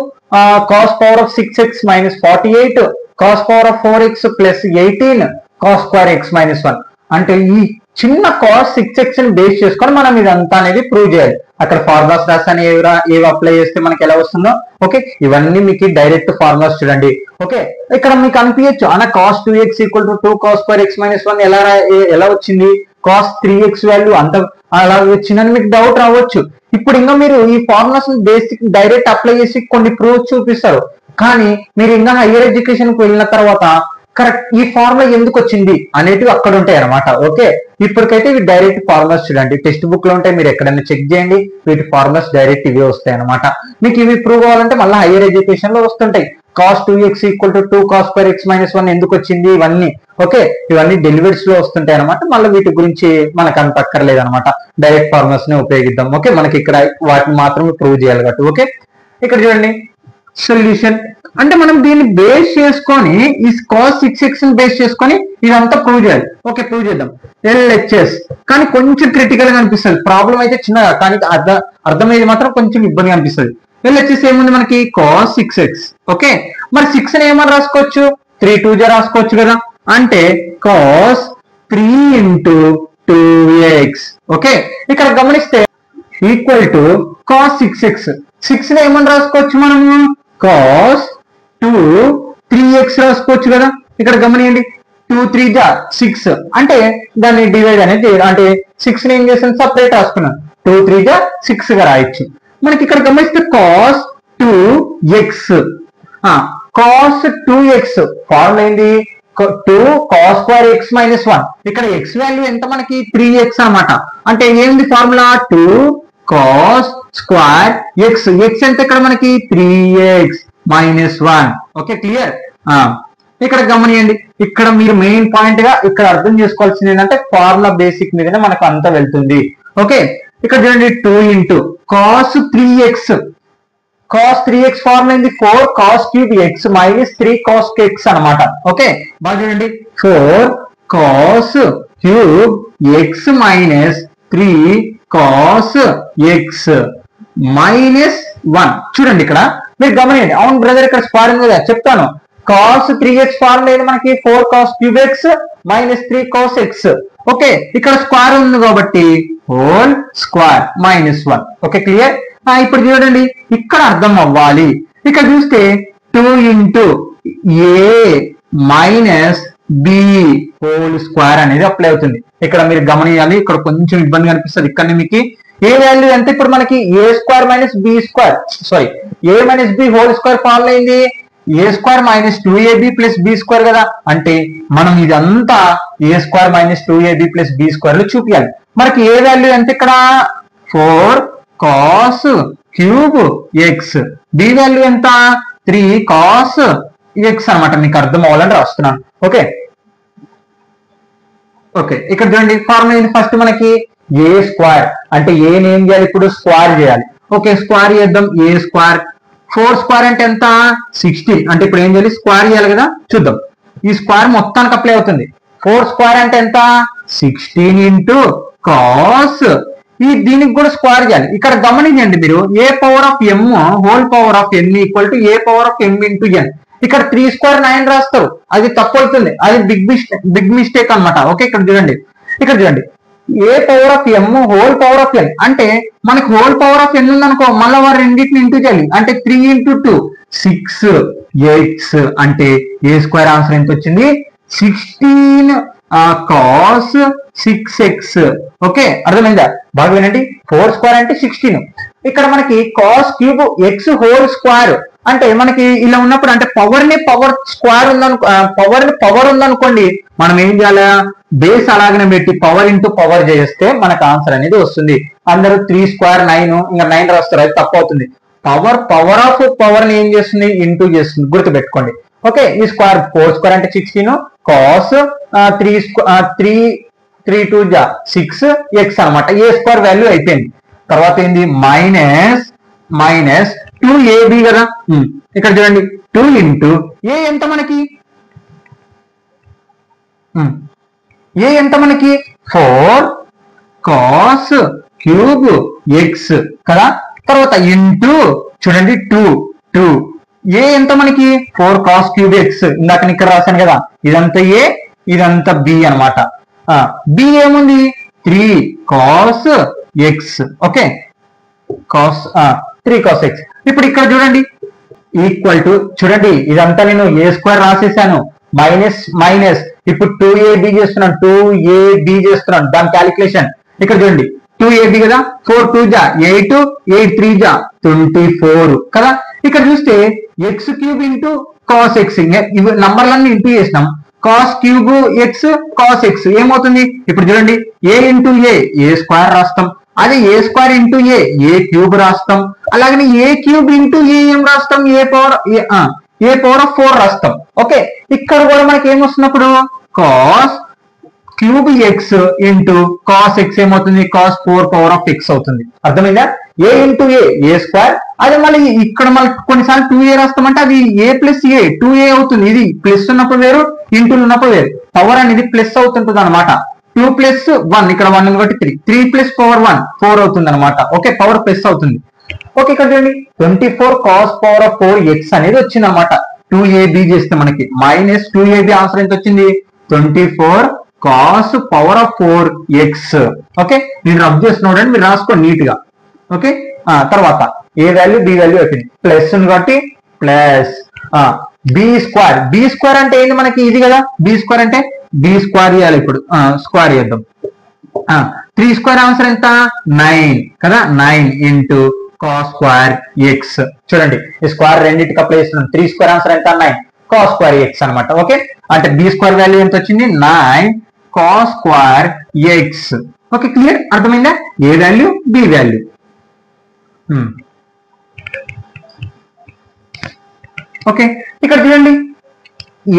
cos power of 6x minus 48 cos power of 4x plus 18 cos square x minus 1. అంటే ఈ చిన్న cos 6x ని base చేసుకొని మనం ఇదంతా అనేది ప్రూవ్ చేయాలి. అక్కడ ఫార్ములాస్ రాస్తాను, ఏవి అప్లై చేస్తే మనకి ఎలా వస్తుందో. ఓకే, ఇవన్నీ మీకు డైరెక్ట్ ఫార్ములాస్ చూడండి. ఓకే, ఇక్కడ మీకు అనిపించచ్చు అన్న cos 2x equal to 2 cos square x minus 1 ఎలా వచ్చింది, cos 3x వాల్యూ అంత అలా వచ్చిందని మీకు డౌట్ రావచ్చు. ఇప్పుడు ఇంకా మీరు ఈ ఫార్ములాస్ బేసిక్ డైరెక్ట్ అప్లై చేసి కొన్ని ప్రూఫ్ చూపిస్తారు. కానీ మీరు ఇంకా హైయర్ ఎడ్యుకేషన్ కు వెళ్ళిన తర్వాత కరెక్ట్ ఈ ఫార్ములా ఎందుకు వచ్చింది అనేటివి అక్కడ ఉంటాయి అనమాట. ఓకే, ఇప్పటికైతే ఇవి డైరెక్ట్ ఫార్ములాస్ చూడండి, టెక్స్ట్ బుక్ లో ఉంటాయి, మీరు ఎక్కడైనా చెక్ చేయండి. వీటి ఫార్ములాస్ డైరెక్ట్ ఇవే వస్తాయి అనమాట. మీకు ఇవి ప్రూవ్ అవ్వాలంటే మళ్ళీ హైయర్ ఎడ్యుకేషన్ లో వస్తుంటాయి. cos 2x equal to 2 cos square x minus 1 ఎందుకు వచ్చింది ఇవన్నీ. ఓకే, ఇవన్నీ డెలివరీస్ లో వస్తుంటాయి అనమాట. మళ్ళీ వీటి గురించి మనకు అంత అక్కర్లేదు అనమాట, డైరెక్ట్ ఫార్ములాస్ ని ఉపయోగిద్దాం. ఓకే, మనకి ఇక్కడ వాటిని మాత్రమే ప్రూవ్ చేయాలి కాబట్టి. ఓకే, ఇక్కడ చూడండి సొల్యూషన్ అంటే మనం దీన్ని బేస్ చేసుకొని ఈ cos 6x ని బేస్ చేసుకొని ఇదంతా ప్రూవ్ చేయాలి. ఓకే, ప్రూవ్ చేద్దాం. LHS కానీ కొంచెం క్రిటికల్ గా అనిపిస్తుంది. ప్రాబ్లం అయితే చిన్నగా కానీ అర్థమయ్యేది మాత్రం కొంచెం ఇబ్బందిగా అనిపిస్తుంది. LHS ఏముంది మనకి cos 6x. ఓకే, మరి 6 ని ఏమని రాసుకోవచ్చు, 3 2 జా రాసుకోవచ్చు కదా. అంటే cos 3 into 2x. ఓకే, ఇక్కడ గమనిస్తే ఈక్వల్ టు cos 6x. 6 ని ఏమని రాసుకోవచ్చు మనము cos 2 3x రాసుకోవచ్చు కదా. ఇక్కడ గమనియండి 2 3 జా 6 అంటే దాన్ని డివైడ్ అనేది అంటే 6 ని ఏం చేస్తాను సపరేట్ రాసుకున్నాను. 2 3 జా 6 గా రాయొచ్చు. మనకి ఇక్కడ గమనిస్తే cos 2x cos 2x formula ఏంది 2 cos square x minus 1. ఇక్కడ x వాల్యూ ఎంత మనకి 3x అన్నమాట. అంటే ఏంది formula 2 cos square x. x ఎంత ఇక్కడ మనకి 3x minus 1. Okay, clear. ఇక్కడ గమనియండి, ఇక్కడ మీరు మెయిన్ పాయింట్ గా ఇక్కడ అర్థం చేసుకోవాల్సింది ఏంటంటే ఫార్ములా బేసిక్ మీదనే మనకు అంతా వెళ్తుంది. ఓకే, ఇక్కడ చూడండి 2 into cos 3x. cos 3x formula ఏంది 4 cos cube x minus 3 cos x అన్నమాట. ఓకే, బాగా చూడండి 4 cos cube x minus 3 cos x minus 1. చూడండి ఇక్కడ మీరు గమనియండి. అవును బ్రదర్, ఇక్కడ స్క్వేర్ ఉంది కదా, చెప్తాను. cos 3x ఫార్ములా ఏంది మనకి 4 cos cube x minus 3 cos x. Okay, ఇక్కడ స్క్వేర్ ఉంది కాబట్టి హోల్ స్క్వేర్ -1. Okay, clear. ఇప్పుడు చూడండి ఇక్కడ అర్థం అవ్వాలి. ఇక్కడ చూస్తే 2 into a minus b whole square అనేది అప్లై అవుతుంది. ఇక్కడ మీరు గమనియాలి, ఇక్కడ కొంచెం ఇబ్బంది అనిపిస్తుంది. ఇక్కడ మీకు ఏ వాల్యూ ఎంత ఇప్పుడు మనకి a square minus b square sorry a minus b whole square formula ఏంది a square minus 2ab plus b square కదా. అంటే మనం ఇదంతా a square minus 2ab plus b square లో చూపించాలి. మనకి ఏ వాల్యూ ఎంత ఇక్కడ 4 cos cube x, b value ఎంత 3 cos x అన్నమాట. మీకు అర్థం అవ్వాలని రాస్తున్నాను. ఓకే, ఓకే, ఇక్కడ చూడండి ఫార్ములా ఏంటి ఫస్ట్ మనకి a స్క్వేర్ అంటే a ని ఏం చేయాలి ఇప్పుడు స్క్వేర్ చేయాలి. ఓకే, స్క్వేర్ చేద్దాం. a స్క్వేర్ 4 స్క్వేర్ అంటే ఎంత 16. అంటే ఇప్పుడు ఏం చేయాలి స్క్వేర్ చేయాలి కదా. చూద్దాం, ఈ స్క్వేర్ మొత్తానికి అప్లై అవుతుంది. 4 స్క్వేర్ అంటే ఎంత 16 into cos దీనికి కూడా స్క్వేర్ చేయాలి. ఇక్కడ గమనించండి మీరు a power of m whole power of n equal to a power of m into n. ఇక్కడ 3 స్క్వేర్ 9 రాస్తారు, అది తప్పు అవుతుంది, అది బిగ్ మిస్టేక్ అన్నమాట. ఓకే, ఇక్కడ చూడండి a power of m whole power of n అంటే మనకి హోల్ పవర్ ఆఫ్ n ఉందనుకో మళ్ళీ వారు రెండింటిని ఇంటూ చేయాలి. అంటే 3 into 2 6 ఎక్స్ అంటే ఏ స్క్వేర్ ఆన్సర్ ఎంత వచ్చింది 16 cos 6x. ఓకే అర్థమైందా? బాగా వినండి. 4 స్క్వేర్ అంటే 16. ఇక్కడ మనకి cos cube x whole square అంటే మనకి ఇలా ఉన్నప్పుడు అంటే పవర్ స్క్వేర్ పవర్ ఉందనుకోండి, మనం ఏం చేయాలి? బేస్ అలాగనే పెట్టి పవర్ ఇంటూ పవర్ చేస్తే మనకు ఆన్సర్ అనేది వస్తుంది. అందరూ 3 స్క్వేర్ 9 ఇంకా 9 రాస్తారు, అది తప్పు అవుతుంది. పవర్ ఆఫ్ పవర్ ని ఏం చేస్తుంది? ఇంటూ చేస్తుంది, గుర్తు పెట్టుకోండి. ఓకే ఈ స్క్వేర్ 4 స్క్వేర్ అంటే 16 cos 3 2 6 x అనమాట. ఏ స్క్వేర్ వాల్యూ అయిపోయింది. తర్వాత ఏంది? మైనస్ 2ab కదా. ఇక్కడ చూడండి 2 ఇంటూ ఏ ఎంత మనకి? ఏ ఎంత మనకి? 4 cos క్యూబ్ x కదా. తర్వాత ఇంటూ చూడండి 2 ఏ ఎంత మనకి? 4 cos క్యూబ్ x. ఇందాక ఇక్కడ రాశాను కదా, ఇదంతా ఏ ఇదంతా బి అనమాట. బి ఏముంది? 3 cos x. Okay 3 cos x. ఇప్పుడు ఇక్కడ చూడండి ఈక్వల్ టు చూడండి ఇదంతా నేను ఏ స్క్వేర్ రాసేసాను, మైనస్ ఇప్పుడు 2ab చేస్తున్నాను, 2ab చేస్తున్నాను దాని క్యాలిక్యులేషన్. ఇక్కడ చూడండి 2ab కదా, 4 2 8 8 3 24 కదా. ఇక్కడ చూస్తే X cube into cos X, ఇవి నంబర్లన్నీ ఇంటూ చేసినాం. Cos cube X cos x ఏమవుతుంది? ఇప్పుడు చూడండి ఏ ఇంటూ ఏ స్క్వేర్ రాస్తాం, అదే ఏ స్క్వేర్ ఇంటూ ఏ క్యూబ్ రాస్తాం. అలాగనే ఏ క్యూబ్ ఇంటూ ఏం రాస్తాం? ఏ పవర్ ఆఫ్ 4 రాస్తాం. ఓకే ఇక్కడ కూడా మనకి ఏమొస్తున్నప్పుడు cos cube x into cos x ఏమవుతుంది? కాస్ 4 పవర్ ఆఫ్ ఎక్స్ అవుతుంది. అర్థమైందా? A into a square. అదే మళ్ళీ ఇక్కడ మళ్ళీ కొన్నిసార్లు 2a రాస్తామంటే అది a ప్లస్ ఏ 2a అవుతుంది. ఇది ప్లస్ ఉన్నప్పుడు వేరు, ఇంటూ ఉన్నప్పుడు వేరు. పవర్ అనేది ప్లస్ అవుతుంటుంది అనమాట. 2 ప్లస్ 1 ఇక్కడ 1 కాబట్టి 3 ప్లస్ పవర్ 1 4 అవుతుంది అనమాట. ఓకే పవర్ ప్లస్ అవుతుంది. ఓకే ఇక్కడ చూడండి 24 కాస్ పవర్ ఆఫ్ 4x అనేది వచ్చింది అనమాట. 2ab చేస్తే మనకి మైనస్ 2ab ఆన్సర్ ఎంత వచ్చింది? 24 cos power of 4x. Okay నేను రబ్ చేస్తున్నాడు మీరు రాసుకోండి నీట్ గా. ఓకే తర్వాత ఏ వాల్యూ బి వాల్యూ అయిపోయింది. ప్లస్ కాబట్టి ప్లస్ బి స్క్వేర్ అంటే ఏంటి మనకి? ఇది కదా బి స్క్వేర్ అంటే బి స్క్వేర్ చేయాలి. ఇప్పుడు స్క్వేర్ చేద్దాం. 3 స్క్వేర్ ఆన్సర్ ఎంత? 9 కదా. 9 ఇంటూ కాస్ స్క్వేర్ ఎక్స్. చూడండి ఈ స్క్వేర్ రెండింటికి అప్లై చేస్తున్నాం. 3 స్క్వేర్ ఆన్సర్ ఎంత? 9 కాస్ స్క్వేర్ ఎక్స్ అనమాట. ఓకే అంటే బి స్క్వేర్ వాల్యూ ఎంత వచ్చింది? 9 cos square x. Okay clear అర్థమైందా? A value b value. Okay ఇక్కడ చూడండి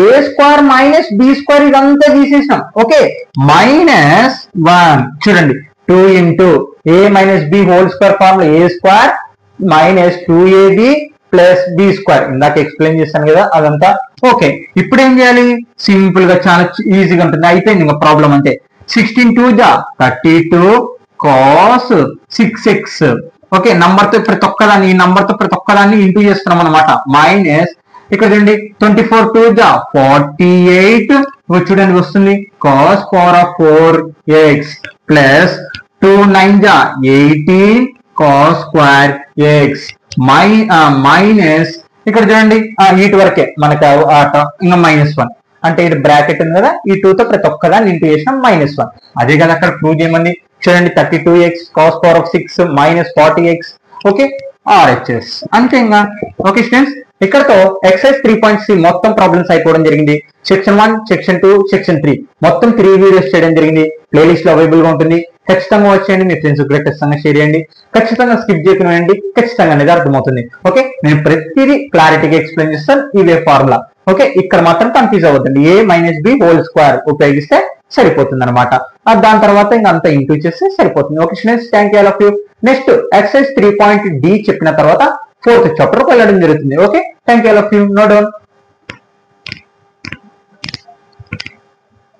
a square minus b square ఇదంతా తీసేసాం. ఓకే -1 చూడండి 2 into a minus b whole square formula a square minus 2ab plus b square. ఇందాక explain చేశాను కదా అదంతా. ఓకే ఇప్పుడు ఏం చేయాలి? సింపుల్ గా చాలా ఈజీగా ఉంటుంది. అయిపోయింది ఇంకా ప్రాబ్లం అంతే. 16 2 32 cos 6x. ఓకే నంబర్ తో ప్రతి ఒక్కదాన్ని ఈ నంబర్ తో ప్రతి ఒక్కదాన్ని ఇంటూ చేస్తున్నాం అనమాట. మైనస్ ఇక్కడ చూడండి 24 2 48 చూడండి వస్తుంది cos power of 4x plus 2 9 18 cos square x minus ఇక్కడ చూడండి వీటి వరకే మనకు ఇంకా -1 అంటే ఇది బ్రాకెట్ ఉంది కదా, ఈ 2 తో ప్రతి ఒక్కదాన్ని ఇంటూ చేసినాం -1. అదే కదా అక్కడ ప్రూవ్ చేయమంది. చూడండి 32x cos power of 6 minus 40x. Okay RHS అంతే ఇంకా. ఓకే స్టూడెంట్స్ ఇక్కడతో ఎక్సర్సైజ్ 3.c మొత్తం ప్రాబ్లమ్స్ అయిపోవడం జరిగింది. సెక్షన్ 1 సెక్షన్ 2 సెక్షన్ 3 మొత్తం 3 వీడియోస్ చేయడం జరిగింది. ప్లేలిస్ట్ లో అవైలబుల్ గా ఉంటుంది. ఖచ్చితంగా వచ్చేయండి, మీ ఫ్రెండ్స్ ఖచ్చితంగా షేర్ చేయండి. ఖచ్చితంగా స్కిప్ చేయకండి, ఖచ్చితంగా అనేది అర్థమవుతుంది. ఓకే నేను ప్రతిదీ క్లారిటీగా ఎక్స్ప్లెయిన్ చేస్తాను ఇవే ఫార్ములా. ఓకే ఇక్కడ మాత్రం కన్ఫ్యూజ్ అవ్వద్దండి. ఏ మైనస్ బి హోల్ స్క్వేర్ ఉపయోగిస్తే సరిపోతుంది అనమాట. దాని తర్వాత ఇంకా అంతా ఇంటూ చేస్తే సరిపోతుంది. Okay students thank you all of you. Next exercise 3.d చెప్పిన తర్వాత 4th చాప్టర్ వెళ్ళడం జరుగుతుంది. Okay thank you all of you. No down.